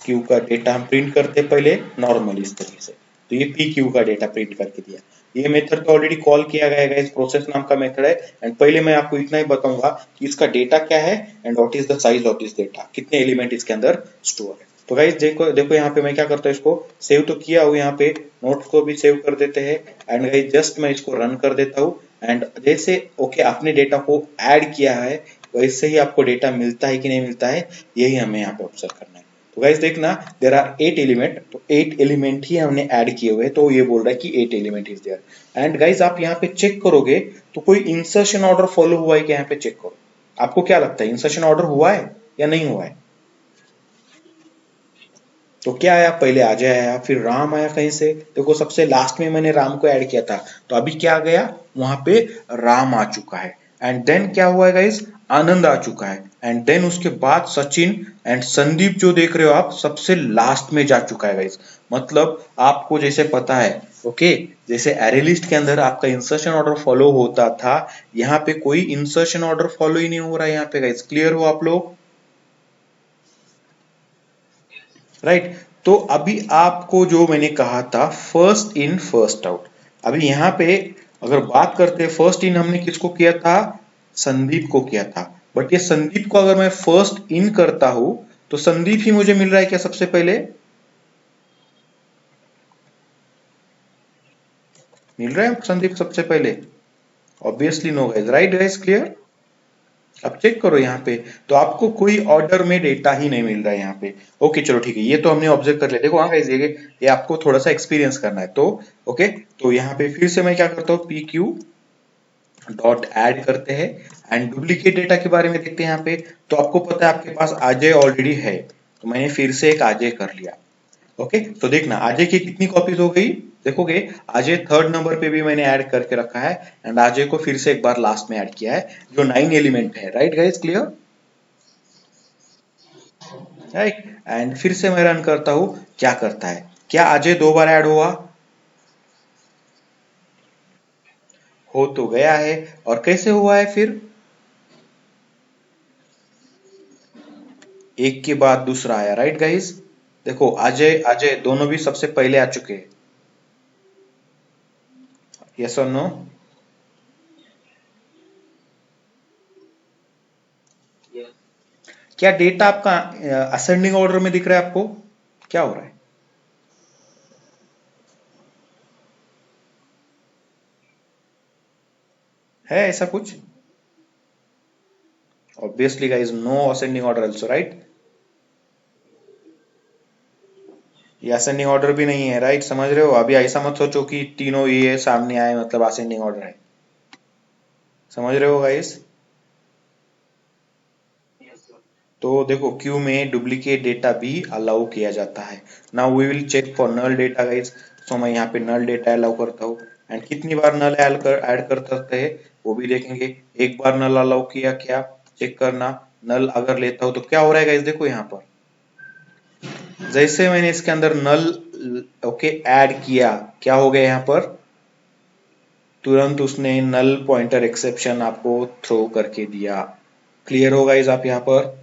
क्यू का डेटा हम प्रिंट करते हैं पहले नॉर्मल इस तरीके से। तो ये पी क्यू का डेटा प्रिंट करके दिया। ये मेथड तो ऑलरेडी कॉल किया गया है, इस प्रोसेस नाम का मेथड है। एंड पहले मैं आपको इतना ही बताऊंगा कि इसका डेटा क्या है and what is the size of this data, कितने एलिमेंट इसके अंदर स्टोर है। तो गाइस देखो देखो यहाँ पे मैं क्या करता हूँ, इसको सेव तो किया हूँ, यहाँ पे नोट्स को भी सेव कर देते हैं। एंड गाइस जस्ट मैं इसको रन कर देता हूँ एंड जैसे ओके आपने डेटा को ऐड किया है वैसे ही आपको डेटा मिलता है कि नहीं मिलता है, यही हमें यहाँ पे ऑब्जर्व करना है। तो गाइस देखना, देर आर 8 एलिमेंट, तो 8 एलिमेंट ही हमने ऐड किए हुए, तो ये बोल रहा है कि 8 element is there. And guys आप यहाँ पे चेक करोगे तो कोई इंसर्शन ऑर्डर फॉलो हुआ है कि, यहाँ पे चेक करो। आपको क्या लगता है इंसर्शन ऑर्डर हुआ है या नहीं हुआ है? तो क्या आया, पहले अजय आया, फिर राम आया कहीं से। देखो सबसे लास्ट में मैंने राम को ऐड किया था, तो अभी क्या गया वहां पे, राम आ चुका है। एंड देन क्या हुआ है गाइस, आनंद आ चुका है। एंड देन उसके बाद सचिन एंड संदीप जो देख रहे हो आप सबसे लास्ट में जा चुका है गाइस। मतलब आपको जैसे पता है ओके जैसे एरे लिस्ट के अंदर आपका इंसर्शन ऑर्डर फॉलो होता था, यहाँ पे कोई इंसर्शन ऑर्डर फॉलो ही नहीं हो रहा है यहाँ पे गाइस। क्लियर हो आप लोग, राइट। तो अभी आपको जो मैंने कहा था फर्स्ट इन फर्स्ट आउट, अभी यहाँ पे अगर बात करते हैं फर्स्ट इन हमने किसको किया था, संदीप को किया था। बट ये संदीप को अगर मैं फर्स्ट इन करता हूं तो संदीप ही मुझे मिल रहा है क्या सबसे पहले, मिल रहा है संदीप सबसे पहले? Obviously no guys, right guys, clear. अब चेक करो यहाँ पे, तो आपको कोई ऑर्डर में डेटा ही नहीं मिल रहा है यहाँ पे। ओके चलो ठीक है, ये तो हमने ऑब्जर्व कर लिया। देखो हाँ गाइस ये आपको थोड़ा सा एक्सपीरियंस करना है, तो ओके तो यहाँ पे फिर से मैं क्या करता हूँ, पी क्यू डॉट ऐड करते हैं एंड डुप्लीकेट डेटा के बारे में देखते हैं यहाँ पे। तो आपको पता है आपके पास अजय ऑलरेडी है, तो मैंने फिर से एक अजय कर लिया। ओके तो देखना अजय की कितनी कॉपीज हो गई, देखोगे अजय थर्ड नंबर पे भी मैंने ऐड करके रखा है एंड अजय को फिर से एक बार लास्ट में ऐड किया है, जो 9 एलिमेंट है, right guys, clear, right. And फिर से मैं रन करता हूं, क्या करता है, क्या अजय दो बार ऐड हुआ, हो तो गया है। और कैसे हुआ है फिर, एक के बाद दूसरा आया, राइट गाइस। देखो अजय अजय दोनों भी सबसे पहले आ चुके हैं, यस और नो। क्या डेटा आपका असेंडिंग ऑर्डर में दिख रहा है आपको, क्या हो रहा है ऐसा कुछ? Obviously guys no ascending order also, right. ये असेंडिंग ऑर्डर भी नहीं है, राइट, समझ रहे हो। अभी ऐसा मत सोचो कि तीनों ये सामने आए मतलब असेंडिंग ऑर्डर है, समझ रहे हो गाइस। तो देखो क्यू में डुप्लीकेट डेटा भी अलाउ किया जाता है। Now we will check for null data guys. So मैं यहाँ पे नल डेटा अलाउ करता हूँ एंड कितनी बार नल ऐड कर सकते हैं वो भी देखेंगे। एक बार नल अलाउ किया क्या, चेक करना। नल अगर लेता हूँ तो क्या हो रहा है गाइस, देखो यहाँ पर जैसे मैंने इसके अंदर नल ओके ऐड किया, क्या हो गया यहाँ पर, तुरंत उसने नल पॉइंटर एक्सेप्शन आपको थ्रो करके दिया। क्लियर हो गाइस आप यहाँ पर,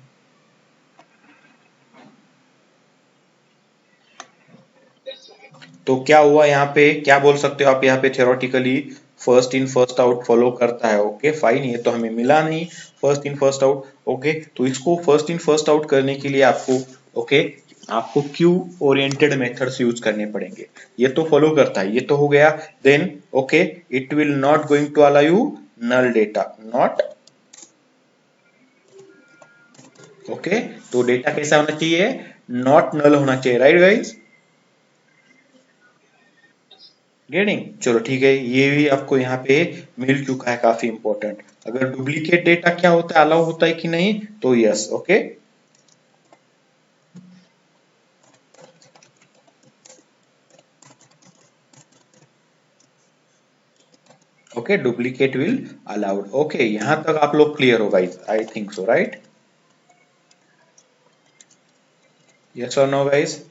तो क्या हुआ यहाँ पे, क्या बोल सकते हो आप यहाँ पे theoretically, first in first out follow करता है। ओके फाइन, ये तो हमें मिला नहीं first in first out. Okay, तो इसको फर्स्ट इन फर्स्ट आउट करने के लिए आपको ओके आपको क्यू ओरिएंटेड मेथड्स यूज करने पड़ेंगे। ये तो फॉलो करता है, ये तो हो गया। Then okay, it will not going to allow you null data, not okay. तो डेटा कैसा होना चाहिए, नॉट नल होना चाहिए, राइट गाइस, गेटिंग। चलो ठीक है, ये भी आपको यहाँ पे मिल चुका है, काफी इंपॉर्टेंट। अगर डुप्लीकेट डेटा क्या होता है, अलाउ होता है कि नहीं, तो yes okay okay, duplicate will allowed. Okay, यहां तक आप लोग क्लियर हो guys, I think so, right, yes और नो गाइस।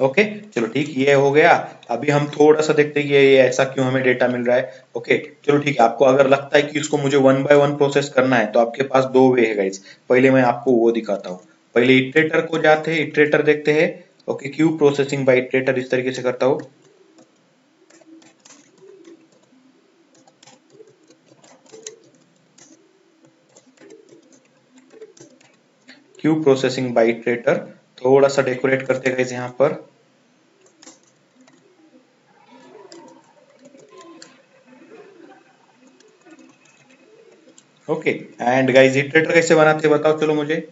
ओके चलो ठीक, ये हो गया। अभी हम थोड़ा सा देखते हैं कि ये ऐसा क्यों हमें डेटा मिल रहा है। ओके चलो ठीक है, आपको अगर लगता है कि इसको मुझे वन बाय वन प्रोसेस करना है, तो आपके पास दो वे है गाइस। पहले मैं आपको वो दिखाता हूँ, पहले इटरेटर को जाते हैं, इटरेटर देखते हैं। Okay, queue processing by iterator इस तरीके से करता हूँ। क्यू प्रोसेसिंग बाय इटरेटर, थोड़ा सा डेकोरेट करते हैं गाइस यहाँ पर। ओके एंड गाइस, इटरेटर कैसे बनाते हैं बताओ चलो मुझे।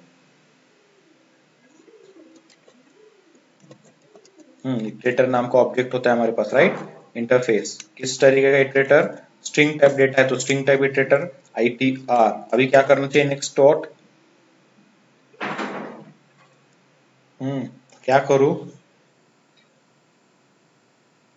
इटरेटर नाम का ऑब्जेक्ट होता है हमारे पास, राइट। इंटरफेस किस तरीके का इटरेटर, स्ट्रिंग टाइप डेटा है तो स्ट्रिंग टाइप इटरेटर, आईटीआर। अभी क्या करना चाहिए, नेक्स्ट डॉट। क्या करूं,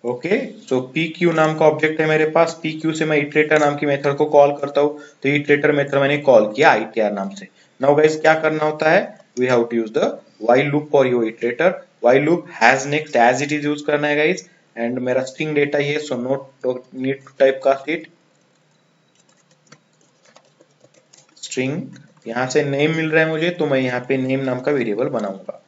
ओके। सो पी क्यू नाम का ऑब्जेक्ट है मेरे पास, पी क्यू से मैं इटरेटर नाम की मेथड को कॉल करता हूँ। तो इटरेटर मेथड मैंने कॉल किया आईटीआर नाम से। नाउ गाइस क्या करना होता है, we have to use the while loop for your iterator. While loop has next as it is use करना है गाइस। एंड मेरा स्ट्रिंग डेटा ये, so note need to type cast it string. यहाँ से नेम मिल रहा है मुझे, तो मैं यहाँ पे नेम नाम का वेरिएबल बनाऊंगा।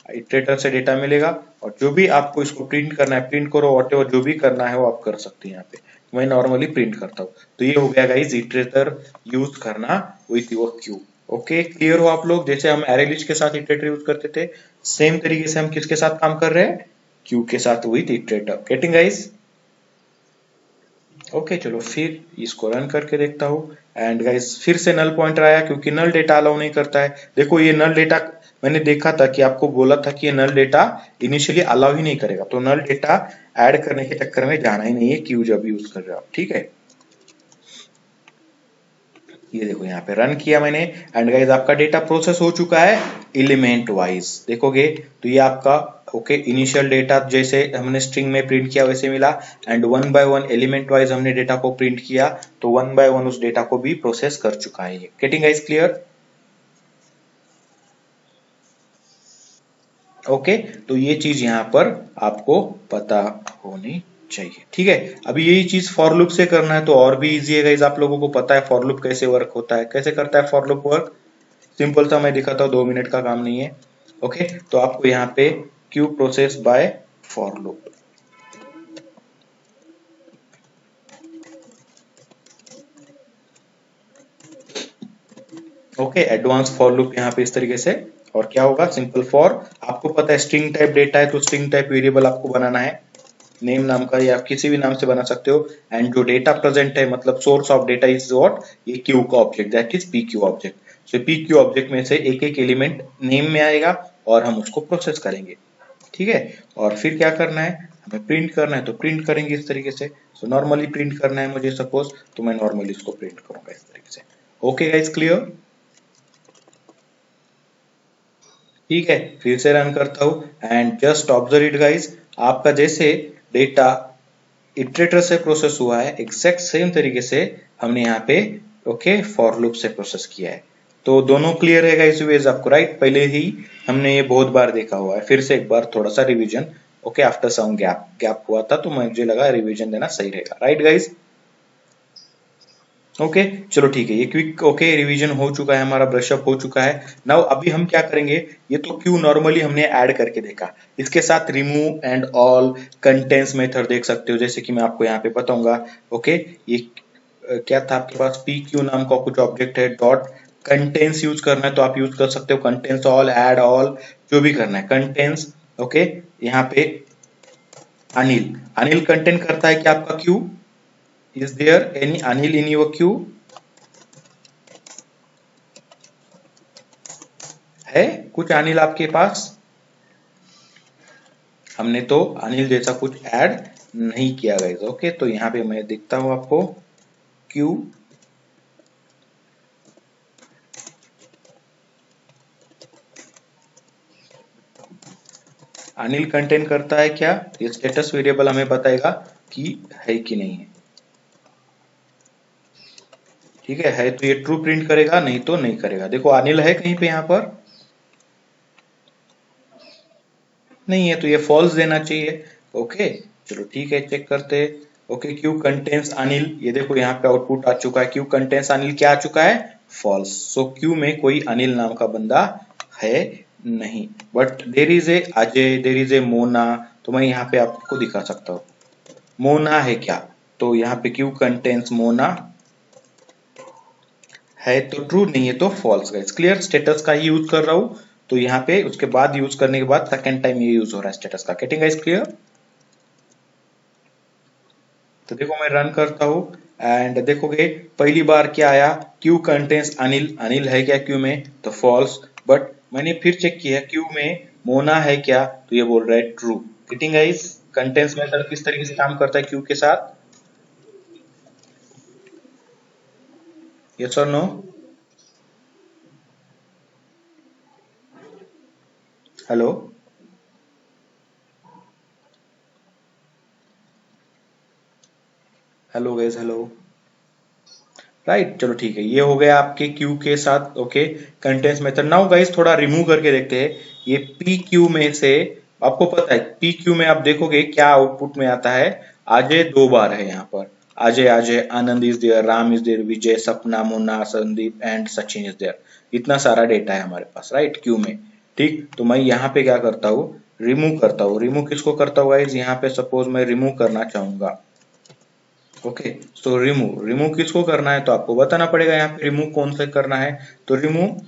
इटरेटर से डेटा मिलेगा, और जो भी आपको इसको प्रिंट करना है प्रिंट करो, व्हाटएवर जो भी करना है वो आप कर सकते हैं यहाँ पे। मैं नॉर्मली प्रिंट करता हूँ। तो ये हो गया गाइस इटरेटर यूज करना with your Q. Okay clear हो आप लोग, जैसे हम अरे लिस्ट के साथ इटरेटर यूज करते थे, सेम तरीके से हम किसके साथ काम कर रहे हैं, क्यू के साथ with iterator. Getting guys. Okay चलो फिर इसको रन करके देखता हूँ। एंड गाइस फिर से नल पॉइंटर आया, क्योंकि नल डेटा अलाउ नहीं करता है। देखो ये नल डेटा, मैंने देखा था कि आपको बोला था कि ये नल डेटा इनिशियली अलाउ ही नहीं करेगा, तो नल डेटा ऐड करने के चक्कर में जाना ही नहीं है क्यू जब यूज कर रहे हो आप, ठीक है। ये देखो यहाँ पे रन किया मैंने, एंड गाइस आपका डेटा प्रोसेस हो चुका है एलिमेंट वाइज। देखोगे तो ये आपका ओके इनिशियल डेटा जैसे हमने स्ट्रिंग में प्रिंट किया वैसे मिला, and one by one element wise हमने डेटा को प्रिंट किया, तो वन बाय वन उस डेटा को भी प्रोसेस कर चुका है ये। Getting guys clear. ओके तो ये चीज यहाँ पर आपको पता होनी चाहिए, ठीक है। अभी यही चीज फॉर लूप से करना है तो और भी इजी है गाइस, आप लोगों को पता है फॉर लूप कैसे वर्क होता है, कैसे करता है फॉर लूप वर्क। सिंपल सा मैं दिखाता हूँ, 2 मिनट का काम नहीं है। ओके तो आपको यहाँ पे Q process by for loop, okay advance for loop यहाँ पे इस तरीके से। और क्या होगा, सिंपल फॉर, आपको पता है स्ट्रिंग टाइप डेटा है तो स्ट्रिंग टाइप वेरिएबल आपको बनाना है, नेम नाम का, या किसी भी नाम से बना सकते हो। एंड जो डेटा प्रेजेंट है, मतलब source of data is what, ये क्यू का object, that is P Q object. So P Q object में से एक एक एलिमेंट नेम में आएगा और हम उसको प्रोसेस करेंगे, ठीक है। और फिर क्या करना है, हमें प्रिंट करना है तो प्रिंट करेंगे इस तरीके से। सो नॉर्मली प्रिंट करना है मुझे सपोज, तो मैं नॉर्मली इसको प्रिंट करूंगा इस तरीके से। ओके गाइस क्लियर, ठीक है। फिर से रन करता हूँ, and just observe it guys, आपका जैसे डेटा इटरेटर से प्रोसेस हुआ है, एग्जैक्ट सेम तरीके से हमने यहाँ पे ओके फॉर लूप से प्रोसेस किया है। तो दोनों क्लियर है गाइस वेज आपको, राइट। पहले ही हमने ये बहुत बार देखा हुआ है, फिर से एक बार थोड़ा सा revision. Okay after some gap हुआ था, तो मुझे लगा रिवीजन देना सही रहेगा, राइट गाइस। ओके चलो ठीक है, ये क्विक ओके रिवीजन हो चुका है, हमारा ब्रशअप हो चुका है। नाउ अभी हम क्या करेंगे, ये तो क्यू नॉर्मली हमने ऐड करके देखा, इसके साथ remove and all contents method देख सकते हो, जैसे कि मैं आपको यहाँ पे बताऊंगा। ओके ये क्या था आपके पास, पी क्यू नाम का कुछ ऑब्जेक्ट है, डॉट कंटेंट्स यूज करना है तो आप यूज कर सकते हो कंटेंट्स ऑल, ऐड ऑल, जो भी करना है कंटेंट्स। ओके यहाँ पे अनिल, अनिल कंटेंट करता है कि आपका queue, is there any null in your queue, है कुछ अनिल आपके पास? हमने तो अनिल जैसा कुछ ऐड नहीं किया गाइस। ओके तो यहाँ पे मैं दिखता हूं आपको, क्यू अनिल कंटेंट करता है क्या, ये स्टेटस वेरिएबल हमें बताएगा कि है कि नहीं है। ठीक है तो ये ट्रू प्रिंट करेगा, नहीं तो नहीं करेगा। देखो अनिल है कहीं पे यहाँ पर, नहीं है तो ये फॉल्स देना चाहिए। ओके चलो ठीक है, चेक करते हैं। ओके क्यू कंटेन्स अनिल, ये देखो यहाँ पे आउटपुट आ चुका है, क्यू कंटेन्स अनिल क्या आ चुका है, फॉल्स। सो क्यू में कोई अनिल नाम का बंदा है नहीं, but there is A Ajay, there is ए मोना, तो मैं यहाँ पे आपको दिखा सकता हूँ मोना है क्या, तो यहाँ पे क्यू कंटेन्स मोना है तो ट्रू, नहीं है तो फॉल्स। गाइस क्लियर, स्टेटस का ही यूज कर रहा हूँ, तो यहाँ पे उसके बाद यूज करने के बाद सेकेंड टाइम ये यूज हो रहा है स्टेटस का। Getting guys clear? तो देखो मैं रन करता हूँ एंड देखोगे पहली बार क्या आया, क्यू कंटेन्स अनिल, अनिल है क्या क्यू में, तो फॉल्स। बट मैंने फिर चेक किया क्यू में मोना है क्या, तो ये बोल रहा है true. Getting guys, contains method किस तरीके से काम करता है क्यू के साथ, यस और no? Hello hello guys, hello. Right चलो ठीक है, ये हो गया आपके क्यू के साथ। Okay contents method. Now guys थोड़ा रिमूव करके देखते हैं, ये पी क्यू में से आपको पता है पी क्यू में आप देखोगे क्या आउटपुट में आता है, अजय दो बार है यहाँ पर, Ajay Ajay, Anand is there, Ram is there, Vijay, Sapna, Munna, Sandeep and Sachin is there. इतना सारा डेटा है हमारे पास राइट क्यू में। ठीक तो मैं यहाँ पे क्या करता हूँ, रिमूव करता हूँ। रिमूव किसको करता हूँ गाइस, यहाँ पे सपोज मैं रिमूव करना चाहूंगा। ओके सो रिमूव, रिमूव किसको करना है तो आपको बताना पड़ेगा यहाँ पे रिमूव कौन से करना है, तो रिमूव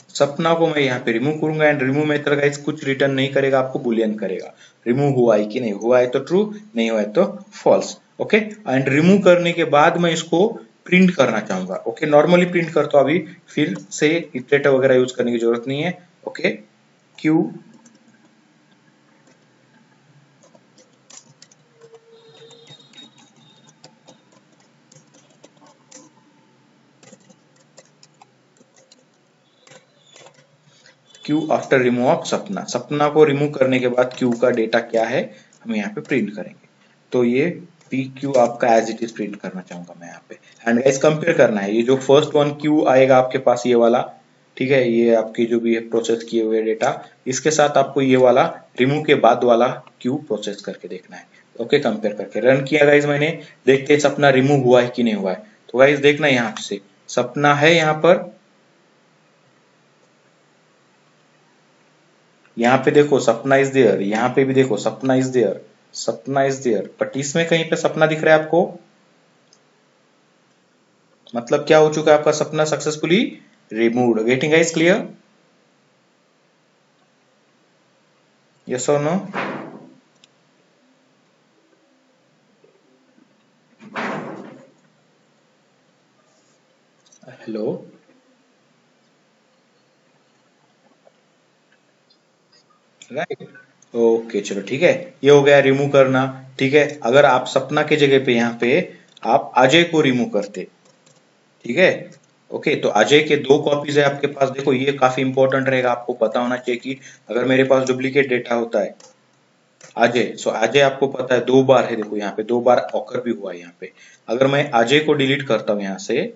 सपना को मैं यहाँ पे रिमूव करूंगा एंड रिमूव मेथड गाइस कुछ रिटर्न नहीं करेगा, आपको बुलियन करेगा, रिमूव हुआ है कि नहीं, हुआ है तो ट्रू, नहीं हुआ है तो फॉल्स। ओके एंड रिमूव करने के बाद मैं इसको प्रिंट करना चाहूंगा। ओके नॉर्मली प्रिंट करता हूँ, अभी फिर से इटरेटर वगैरह यूज करने की जरूरत नहीं है। Okay Q Q after remove of सपना, सपना को रिमूव करने के बाद क्यू का डेटा क्या है हम यहाँ पे प्रिंट करेंगे। तो ये पी क्यू आपका एज इट इज प्रिंट करना चाहूंगा मैं यहाँ पे। एंड गाइस कंपेयर करना है, ये जो फर्स्ट वन क्यू आएगा आपके पास ये वाला, ठीक है, ये आपकी जो भी है प्रोसेस किए हुए डेटा, इसके साथ आपको ये वाला रिमूव के बाद वाला क्यू प्रोसेस करके देखना है। ओके कंपेयर करके रन किया गाइस मैंने, देखते हैं सपना रिमूव हुआ है कि नहीं हुआ है। तो गाइस देखना यहाँ से सपना है यहाँ पर, यहाँ पे देखो सपना इज देयर, यहाँ पे भी देखो सपना इज देयर, सपना इज देयर, बट इसमें कहीं पे सपना दिख रहा है आपको, मतलब क्या हो चुका है आपका सपना successfully removed. Getting guys clear, yes और नो? हेलो राइट ओके चलो ठीक है, ये हो गया रिमूव करना। ठीक है अगर आप सपना के जगह पे यहाँ पे आप अजय को रिमूव करते, ठीक है, ओके तो अजय के दो कॉपीज है आपके पास, देखो ये काफी इंपॉर्टेंट रहेगा, आपको पता होना चाहिए कि अगर मेरे पास डुप्लीकेट डेटा होता है अजय, सो अजय आपको पता है दो बार है, देखो यहाँ पे दो बार ऑकर भी हुआ है यहाँ पे। अगर मैं अजय को डिलीट करता हूँ यहाँ से,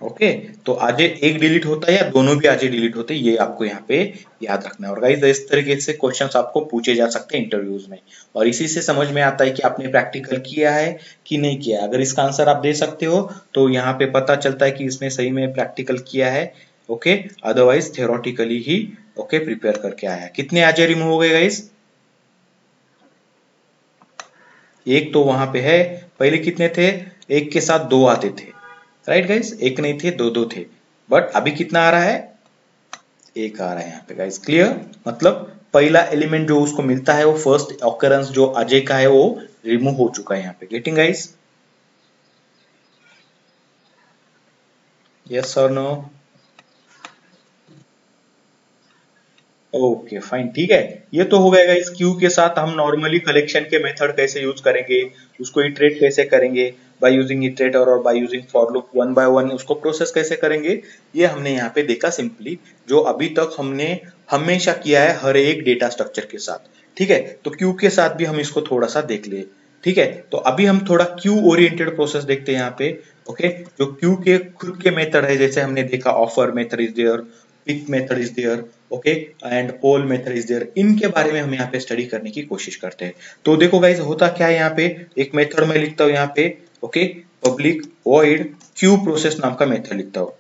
ओके, तो आजे एक डिलीट होता है या दोनों भी आजे डिलीट होते हैं, ये आपको यहाँ पे याद रखना है। और गाइस इस तरीके से क्वेश्चंस आपको पूछे जा सकते हैं इंटरव्यूज में, और इसी से समझ में आता है कि आपने प्रैक्टिकल किया है कि नहीं किया है। अगर इसका आंसर आप दे सकते हो तो यहाँ पे पता चलता है कि इसने सही में प्रैक्टिकल किया है। ओके, अदरवाइज थियोरटिकली ही ओके प्रिपेयर करके आया है। कितने आजे रिमूव हो गए गाइस? एक तो वहां पे है, पहले कितने थे? एक के साथ दो आते थे, राइट गाइस, एक नहीं थे दो दो थे, बट अभी कितना आ रहा है? एक आ रहा है यहाँ पे गाइस। क्लियर? मतलब पहला एलिमेंट जो उसको मिलता है वो फर्स्ट ऑकरेंस जो अजय का है वो रिमूव हो चुका है यहाँ पे। Getting guys? यस और नो? ओके फाइन, ठीक है। ये तो हो गएगा। इस क्यू के साथ हम नॉर्मली कलेक्शन के मेथड कैसे यूज करेंगे, उसको इटरेट कैसे करेंगे, बाय यूजिंग इटरेटर और by using for loop, one by one उसको प्रोसेस कैसे करेंगे, ये हमने यहाँ पे देखा सिंपली, जो अभी तक हमने हमेशा किया है हर एक डेटा स्ट्रक्चर के साथ। ठीक है, तो क्यू के साथ भी हम इसको थोड़ा सा देख लिए। ठीक है, तो अभी हम थोड़ा क्यू ओरिएंटेड प्रोसेस देखते हैं यहाँ पे। ओके, जो क्यू के खुद के मेथड है, जैसे हमने देखा offer method is there, peek method is there, okay, and poll method is there, इनके बारे में हम यहाँ पे स्टडी करने की कोशिश करते हैं। तो देखो गाइस होता क्या है यहाँ पे, एक मेथड में लिखता हूँ यहाँ पे, okay, public void Q process नाम का मेथड लिखता हूँ।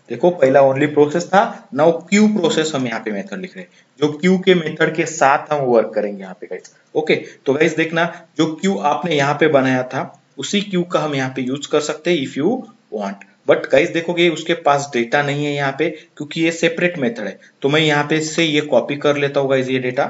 देखो पहला ओनली प्रोसेस था, नाउ क्यू प्रोसेस हम यहाँ पे मेथड लिख रहे हैं, जो क्यू के मेथड के साथ हम वर्क करेंगे यहाँ पे गाइस। ओके, तो गाइस देखना, जो क्यू आपने यहाँ पे बनाया था उसी क्यू का हम यहाँ पे यूज कर सकते हैं if you want. But guys देखोगे उसके पास डेटा नहीं है यहाँ पे, क्योंकि ये सेपरेट मेथड है। तो मैं यहाँ पे से ये कॉपी कर लेता हूँ गाइस ये डेटा,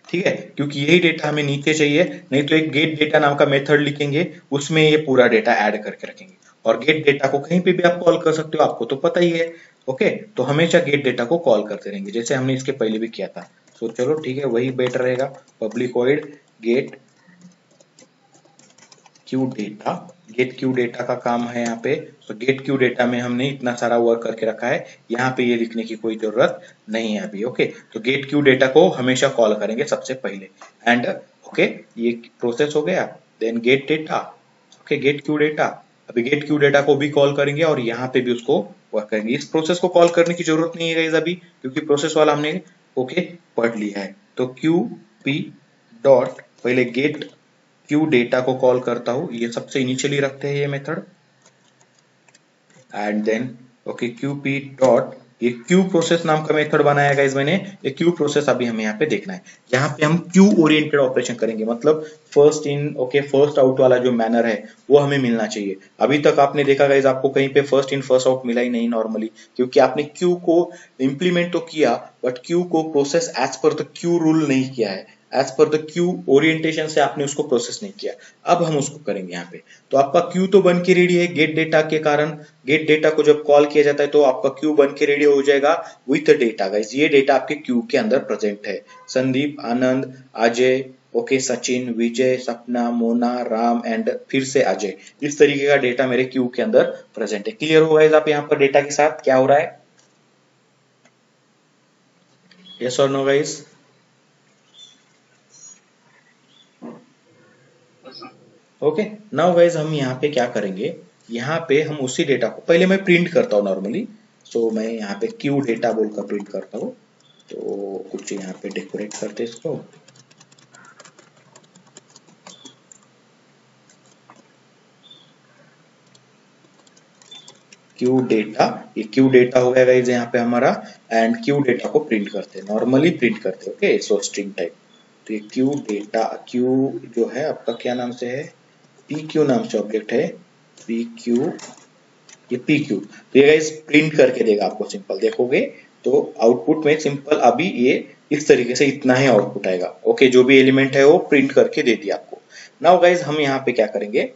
ठीक है, क्योंकि यही डेटा हमें नीचे चाहिए। नहीं तो एक गेट डेटा नाम का मेथड लिखेंगे, उसमें ये पूरा डेटा ऐड करके रखेंगे। और गेट डेटा को कहीं पे भी आप कॉल कर सकते हो, आपको तो पता ही है। ओके, तो हमेशा गेट डेटा को कॉल करते रहेंगे, जैसे हमने इसके पहले भी किया था। तो चलो ठीक है, वही बेटर रहेगा। Public void get queue data, get queue data का काम है यहाँ पे। तो गेट क्यू डेटा में हमने इतना सारा वर्क करके रखा है, यहाँ पे ये लिखने की कोई जरूरत नहीं है अभी। ओके, तो गेट क्यू डेटा को हमेशा कॉल करेंगे सबसे पहले। एंड ओके, ये प्रोसेस हो गया, then get data, okay, get queue data. अभी गेट क्यू डेटा को भी कॉल करेंगे और यहाँ पे भी उसको वर्क करेंगे। इस प्रोसेस को कॉल करने की जरूरत नहीं है गाइस अभी, क्योंकि प्रोसेस वाला हमने ओके पढ़ लिया है। तो क्यू पी डॉट पहले गेट क्यू डेटा को कॉल करता हूँ, ये सबसे इनिशियली रखते हैं ये method. And then okay Q P dot, ये क्यू प्रोसेस नाम का मेथड बनाया गाइस मैंने। ये क्यू प्रोसेस अभी हमें यहाँ पे देखना है। यहाँ पे हम क्यू ओरिएंटेड ऑपरेशन करेंगे, मतलब first in okay first out वाला जो मैनर है वो हमें मिलना चाहिए। अभी तक आपने देखा गाइस आपको कहीं पे फर्स्ट इन फर्स्ट आउट मिला ही नहीं नॉर्मली, क्योंकि आपने क्यू को इंप्लीमेंट तो किया बट क्यू को process as per the queue rule नहीं किया है, as per the Q orientation से आपने उसको प्रोसेस नहीं किया। अब हम उसको करेंगे यहाँ पे। तो आपका क्यू तो बन के रेडी है गेट डेटा के कारण। गेट डेटा को जब कॉल किया जाता है तो आपका क्यू बन के रेडी हो जाएगा विथ डेटा गाइस। ये डेटा आपके क्यू के अंदर प्रेजेंट है, संदीप, आनंद, अजय, ओके, सचिन, विजय, सपना, मोना, राम एंड फिर से अजय, इस तरीके का डेटा मेरे क्यू के अंदर प्रेजेंट है। क्लियर हो गाइस आप यहाँ पर डेटा के साथ क्या हो रहा है? यस और no guys? Okay, now guys हम यहाँ पे क्या करेंगे, यहाँ पे हम उसी डेटा को पहले मैं प्रिंट करता हूँ नॉर्मली। सो मैं यहाँ पे क्यू डेटा बोलकर प्रिंट करता हूँ। तो कुछ यहाँ पे डेकोरेट करते इसको। क्यू डेटा, ये क्यू डेटा हो गया गाइज यहाँ पे हमारा। एंड क्यू डेटा को प्रिंट करते हैं, नॉर्मली प्रिंट करते हैं। ओके, सो स्ट्रिंग टाइप। तो ये क्यू डेटा, क्यू जो है आपका क्या नाम से है, पी क्यू नाम से ऑब्जेक्ट है, पी क्यू, ये पी क्यू। तो ये गाइस प्रिंट करके देगा आपको, सिंपल देखोगे तो आउटपुट में सिंपल अभी ये इस तरीके से इतना ही आउटपुट आएगा। ओके, जो भी एलिमेंट है वो प्रिंट करके दे दिया आपको। नाउ गाइस हम यहाँ पे क्या करेंगे,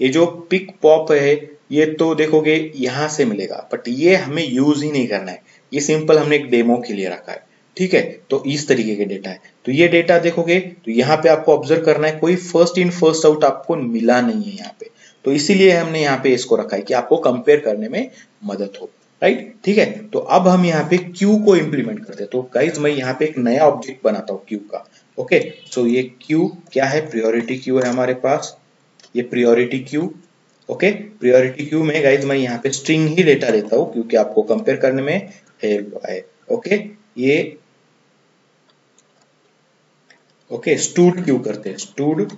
ये जो पिक पॉप है ये तो देखोगे यहाँ से मिलेगा, बट ये हमें यूज ही नहीं करना है, ये सिंपल हमने एक डेमो के लिए रखा है। ठीक है, तो इस तरीके के डेटा है। तो ये डेटा देखोगे तो यहाँ पे आपको ऑब्जर्व करना है, कोई फर्स्ट इन फर्स्ट आउट आपको मिला नहीं है यहाँ पे। तो इसीलिए हमने यहाँ पे इसको रखा है कि आपको कंपेयर करने में मदद हो, राइट। ठीक है, तो अब हम यहाँ पे क्यू को इंप्लीमेंट करते हैं। तो गाइज मैं यहाँ पे एक नया ऑब्जेक्ट बनाता हूँ क्यू का। ओके, सो ये क्यू क्या है, प्रायोरिटी क्यू है हमारे पास। ये priority Q. Okay, priority Q में गाइज मैं यहाँ पे स्ट्रिंग ही डेटा देता हूँ क्योंकि आपको कंपेयर करने में हेल्प आए। ओके, ये ओके स्टूड क्यू करते हैं, stud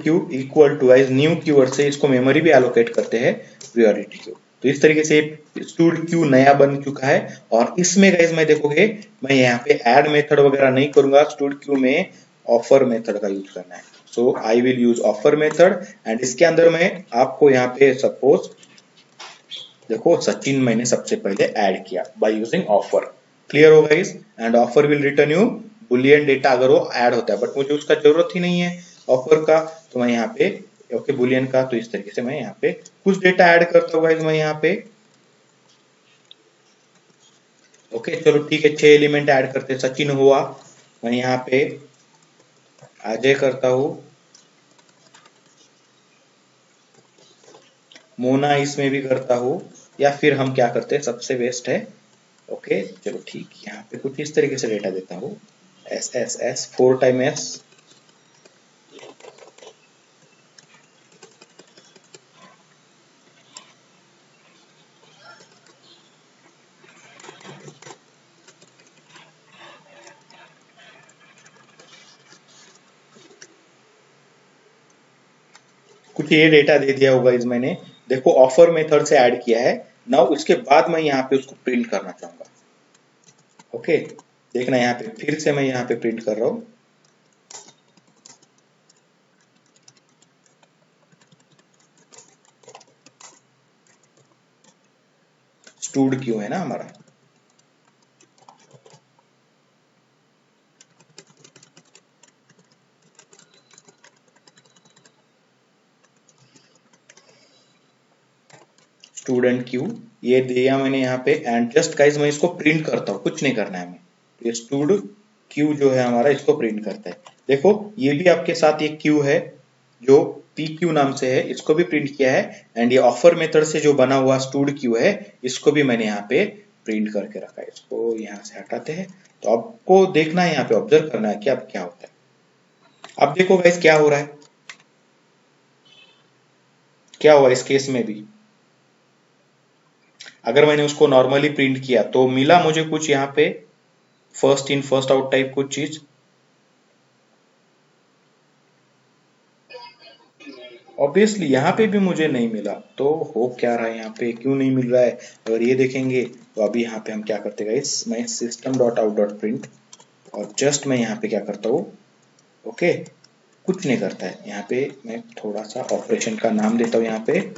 queue equal to guys new keyword से इसको मेमोरी भी एलोकेट करते हैं priority क्यू। तो इस तरीके से स्टूड क्यू नया बन चुका है। और इसमें गाइज मैं देखोगे मैं यहाँ पे ऐड मेथड वगैरह नहीं करूंगा, स्टूड क्यू में ऑफर मेथड का यूज करना है। So I will use offer method and इसके अंदर मैं आपको यहाँ पे सपोज देखो सचिन मैंने सबसे पहले ऐड किया बाय यूजिंग ऑफर। क्लियर होगा इस, and offer will return you Boolean data अगर वो ऐड होता है, बट मुझे उसका जरूरत ही नहीं है ऑफर का, तो मैं यहाँ पे ओके बुलियन का, तो इस तरीके से मैं यहाँ पे कुछ डेटा ऐड करता हूँ गाइस मैं यहाँ पे। ओके चलो ठीक है, 6 एलिमेंट ऐड करते हैं। सचिन हुआ, मैं यहाँ पे अजय करता हूँ, मोना इसमें भी करता हूँ, या फिर हम क्या करते हैं सबसे बेस्ट है ओके चलो ठीक, यहाँ पे कुछ इस तरीके से डेटा देता हूँ S S S 4 time S. कुछ ये डेटा दे दिया होगा इस मैंने, देखो ऑफर मेथड से ऐड किया है। नाउ उसके बाद मैं यहाँ पे उसको प्रिंट करना चाहूंगा। ओके देखना यहाँ पे फिर से मैं यहाँ पे प्रिंट कर रहा हूँ, स्टूड क्यों है ना हमारा। स्टूडेंट क्यू ये दिया मैंने यहाँ पे, एंड जस्ट गाइस मैं इसको प्रिंट करता हूँ, कुछ नहीं करना है हमें। ये स्टूड क्यू जो है हमारा इसको प्रिंट करता है। देखो ये भी आपके साथ एक क्यू है जो पी क्यू नाम से है, इसको भी प्रिंट किया है, एंड ये ऑफर मेथड से जो बना हुआ स्टूड क्यू है इसको भी मैंने यहाँ पे प्रिंट करके रखा है। इसको यहाँ से हटाते हैं, तो आपको देखना है यहाँ पे ऑब्जर्व करना है कि अब क्या होता है। अब देखो गाइस क्या हो रहा है, क्या हुआ इस केस में भी। अगर मैंने उसको नॉर्मली प्रिंट किया तो मिला मुझे कुछ यहाँ पे first in first out type कुछ चीज, ऑब्वियसली यहाँ पे भी मुझे नहीं मिला। तो हो क्या रहा है यहाँ पे, क्यों नहीं मिल रहा है। अगर ये देखेंगे तो अभी यहाँ पे हम क्या करते हैं गाइस, मैं system dot out dot print और जस्ट मैं यहाँ पे क्या करता हूँ ओके, कुछ नहीं करता है यहाँ पे, मैं थोड़ा सा ऑपरेशन का नाम देता हूँ यहाँ पे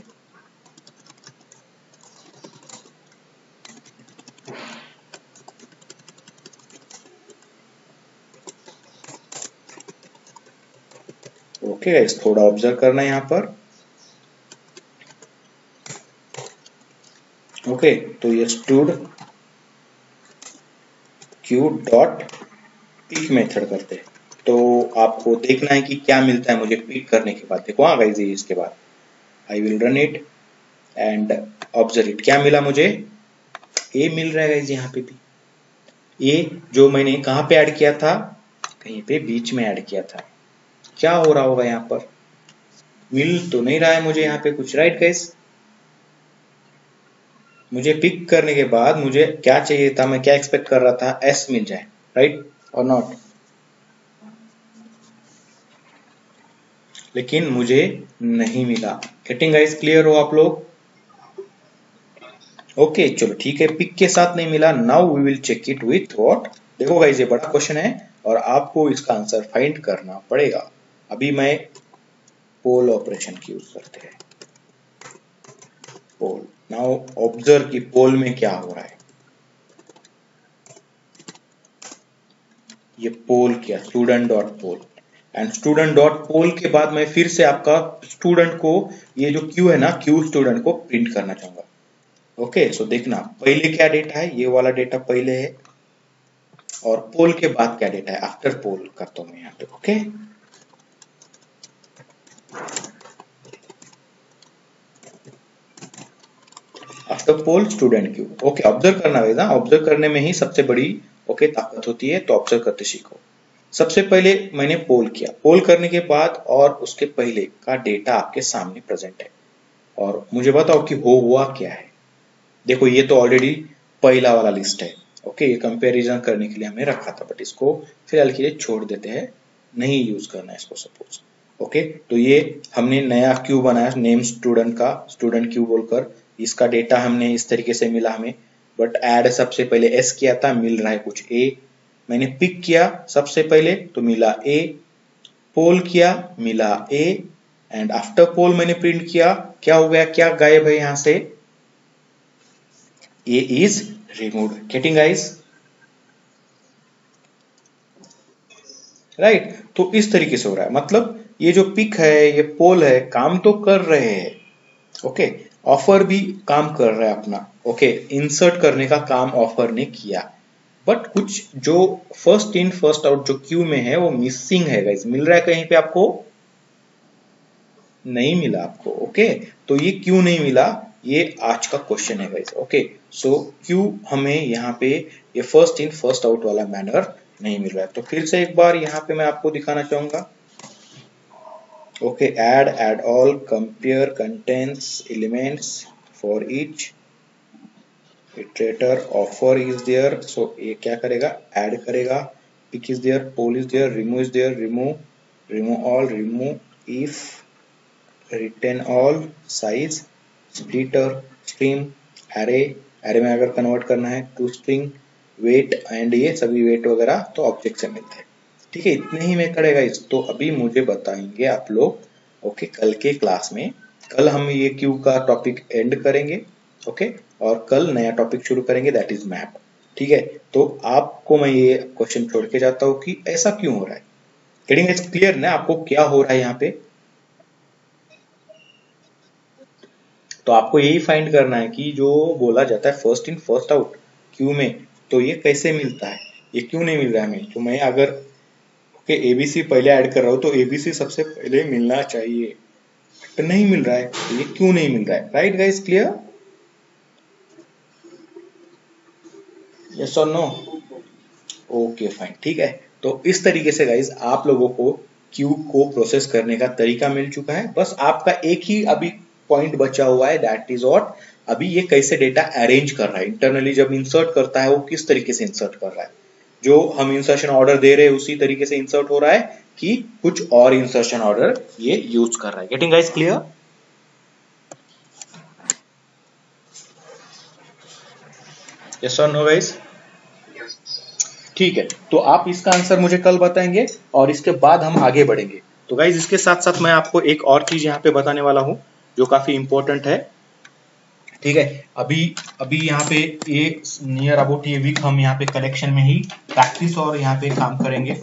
ओके गाइस, थोड़ा ऑब्जर्व करना है यहाँ पर। ओके तो ये stud queue dot peek method करते हैं, तो आपको देखना है कि क्या मिलता है मुझे पिक करने के बाद। देखो हाँ गाइस ये इसके बाद I will run it and observe it, क्या मिला मुझे, ए मिल रहा है गाइस यहाँ पे भी। ए जो मैंने कहाँ पे ऐड किया था, कहीं पे बीच में ऐड किया था। क्या हो रहा होगा यहाँ पर, मिल तो नहीं रहा है मुझे यहाँ पे कुछ, राइट गाइस। मुझे पिक करने के बाद मुझे क्या चाहिए था, मैं क्या एक्सपेक्ट कर रहा था, एस मिल जाए, राइट और नॉट, लेकिन मुझे नहीं मिला। गेटिंग गाइस, क्लियर हो आप लोग। ओके चलो ठीक है, पिक के साथ नहीं मिला। Now we will check it with what. देखो गाइस ये बड़ा क्वेश्चन है और आपको इसका आंसर फाइंड करना पड़ेगा। अभी मैं पोल ऑपरेशन की यूज करते हैं, पोल। नाउ ऑब्जर्व कि पोल में क्या हो रहा है, ये पोल किया student dot poll, and student dot poll के बाद मैं फिर से आपका स्टूडेंट को, ये जो क्यू है ना, क्यू स्टूडेंट को प्रिंट करना चाहूंगा। ओके सो देखना पहले क्या डेटा है, ये वाला डेटा पहले है, और पोल के बाद क्या डेटा है, आफ्टर पोल करता हूं मैं यहाँ पे। ओके आफ्टर पोल स्टूडेंट क्यू। ओके ऑब्जर्व करना है ना, ऑब्जर्व करने में ही सबसे बड़ी ओके ताकत होती है, तो ऑब्जर्व करते सीखो। सबसे पहले मैंने पोल किया, पोल करने के बाद और उसके पहले का डेटा आपके सामने प्रेजेंट है और मुझे बताओ कि हो हुआ क्या है। देखो ये तो ऑलरेडी पहला वाला लिस्ट है, ओके, ये कंपैरिजन करने के लिए हमने रखा था, बट इसको फिलहाल के लिए छोड़ देते हैं, नहीं यूज करना है इसको सपोज। ओके, तो ये हमने नया क्यू बनाया नेम स्टूडेंट का, स्टूडेंट क्यू बोलकर, इसका डेटा हमने इस तरीके से मिला हमें, बट ऐड सबसे पहले एस किया था, मिल रहा है कुछ ए, मैंने पिक किया सबसे पहले तो मिला ए, पोल किया मिला ए, एंड आफ्टर पोल मैंने प्रिंट किया, क्या हो गया, क्या गायब है यहां से, A is removed. Getting guys? Right, तो इस तरीके से हो रहा है, मतलब ये जो पिक है ये पोल है, काम तो कर रहे हैं, ओके, ऑफर भी काम कर रहा है अपना, ओके, इंसर्ट करने का काम ऑफर ने किया, बट कुछ जो फर्स्ट इन फर्स्ट आउट जो क्यू में है वो मिसिंग है गाइस, मिल रहा है कहीं पे आपको, नहीं मिला आपको, ओके, तो ये क्यों नहीं मिला, ये आज का क्वेश्चन है गाइस, ओके, सो क्यों हमें यहाँ पे ये फर्स्ट इन फर्स्ट आउट वाला मैनर नहीं मिल रहा है। तो फिर से एक बार यहाँ पे मैं आपको दिखाना चाहूंगा, okay, add all, compare contents elements for each iterator, offer is there, so ये क्या करेगा, ऐड करेगा, peek is there, poll is there, remove is there, remove all, remove if, retain all, size, spliterator, stream, array, array में अगर कन्वर्ट करना है टू स्ट्रिंग, वेट, एंड ये सभी वेट वगैरह तो ऑब्जेक्ट से मिलते हैं, ठीक है, इतने ही में करेगा इस, तो अभी मुझे बताएंगे आप लोग, ओके, कल के क्लास में, कल हम ये क्यू का टॉपिक एंड करेंगे, ओके, और कल नया टॉपिक शुरू करेंगे दैट इज मैप, ठीक है, तो आपको मैं ये क्वेश्चन छोड़ के जाता हूँ कि ऐसा क्यों हो रहा है, गेटिंग इट क्लियर ना, आपको क्या हो रहा है यहाँ पे, तो आपको यही फाइंड करना है कि जो बोला जाता है first in first out Q में, तो ये कैसे मिलता है, ये क्यों नहीं मिल रहा है हमें, तो मैं अगर ओके एबीसी पहले ऐड कर रहा हूं तो एबीसी सबसे पहले मिलना चाहिए, तो नहीं मिल रहा है, तो ये क्यों नहीं मिल रहा है, राइट गाइस, क्लियर, यस और नो, ओके फाइन, ठीक है, तो इस तरीके से गाइस आप लोगों को क्यू को प्रोसेस करने का तरीका मिल चुका है, बस आपका एक ही अभी पॉइंट बचा हुआ है, दैट इज व्हाट, अभी ये कैसे डेटा अरेंज कर रहा है इंटरनली, जब इंसर्ट करता है वो किस तरीके से इंसर्ट कर रहा है, जो हम इंसर्शन ऑर्डर दे रहे हैं उसी तरीके से इंसर्ट हो रहा है कि कुछ और इंसर्शन ऑर्डर ये यूज कर रहा है, गेटिंग गाइस क्लियर, यस और नो गाइस, ठीक है, तो आप इसका आंसर मुझे कल बताएंगे और इसके बाद हम आगे बढ़ेंगे। तो गाइज इसके साथ साथ मैं आपको एक और चीज यहाँ पे बताने वाला हूँ जो काफी इंपॉर्टेंट है, ठीक है, अभी अभी यहाँ पे ये नियर अबाउट ये वीक हम यहाँ पे कलेक्शन में ही प्रैक्टिस और यहाँ पे काम करेंगे,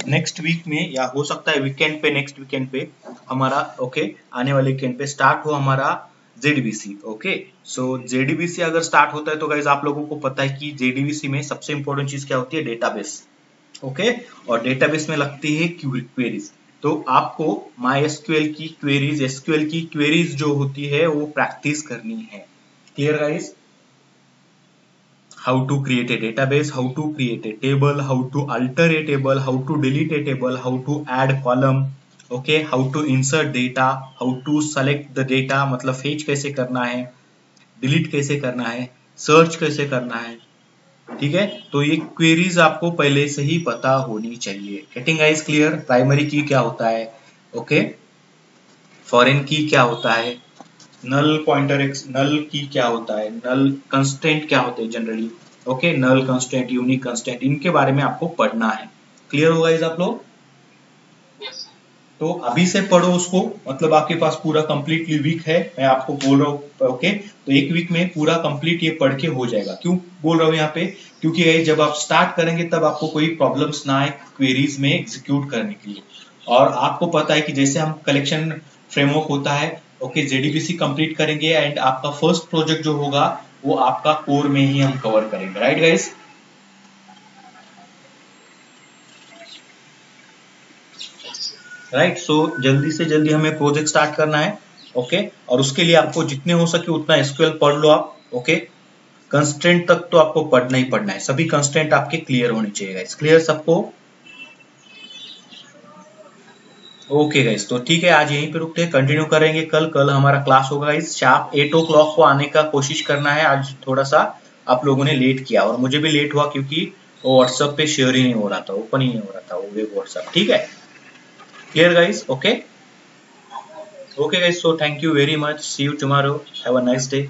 नेक्स्ट वीक में या हो सकता है वीकेंड पे, नेक्स्ट वीकेंड पे हमारा, ओके, आने वाले वीकेंड पे स्टार्ट हो हमारा जेडीबीसी, ओके, सो जेडीबीसी अगर स्टार्ट होता है तो गाइज आप लोगों को पता है कि जेडीबीसी में सबसे इंपॉर्टेंट चीज क्या होती है, डेटाबेस, ओके, और डेटाबेस में लगती है क्वेरीज, तो आपको MySQL की क्वेरीज, SQL की क्वेरीज जो होती है वो प्रैक्टिस करनी है, clear guys, how to create a database, how to create a table, how to alter a table, how to delete a table, how to add column, okay, how to insert data, how to select the data, मतलब fetch कैसे करना है, delete कैसे करना है, search कैसे करना है, ठीक है, तो ये क्वेरीज आपको पहले से ही पता होनी चाहिए, गेटिंग गाइस क्लियर, प्राइमरी की क्या होता है, ओके, फॉरेन की क्या होता है, नल पॉइंटर नल की क्या होता है, नल कंस्टेंट क्या होते हैं जनरली, ओके, नल कंस्टेंट, यूनिक कंस्टेंट, इनके बारे में आपको पढ़ना है, क्लियर होगा इस आप लोग, तो अभी से पढ़ो उसको, मतलब आपके पास पूरा कंप्लीटली वीक है, मैं आपको बोल रहा हूँ, ओके, तो एक वीक में पूरा कंप्लीट ये पढ़ के हो जाएगा, क्यों बोल रहा हूँ यहाँ पे, क्योंकि जब आप स्टार्ट करेंगे तब आपको कोई प्रॉब्लम्स ना आए क्वेरीज में एग्जीक्यूट करने के लिए, और आपको पता है कि जैसे हम कलेक्शन फ्रेमवर्क होता है, ओके, जेडीबीसी कंप्लीट करेंगे एंड आपका फर्स्ट प्रोजेक्ट जो होगा वो आपका कोर में ही हम कवर करेंगे, राइट गाइस, राइट, सो जल्दी से जल्दी हमें प्रोजेक्ट स्टार्ट करना है, ओके, और उसके लिए आपको जितने हो सके उतना एसक्यूएल पढ़ लो आप, ओके, कंस्ट्रेंट तक तो आपको पढ़ना ही पढ़ना है, सभी कंस्ट्रेंट आपके क्लियर होने चाहिए गाइस, क्लियर सबको, ओके गाइस, तो ठीक है, आज यहीं पे रुकते हैं, कंटिन्यू करेंगे कल। कल हमारा क्लास होगा गाइस शार्प 8 o'clock को आने का कोशिश करना है। आज थोड़ा सा आप लोगों ने लेट किया और मुझे भी लेट हुआ क्योंकि वो व्हाट्सएप पे शेयर ही नहीं हो रहा था, ओपन ही नहीं हो रहा था वो वेब व्हाट्सएप। ठीक है, clear guys? Okay, okay guys, so thank you very much, see you tomorrow, have a nice day.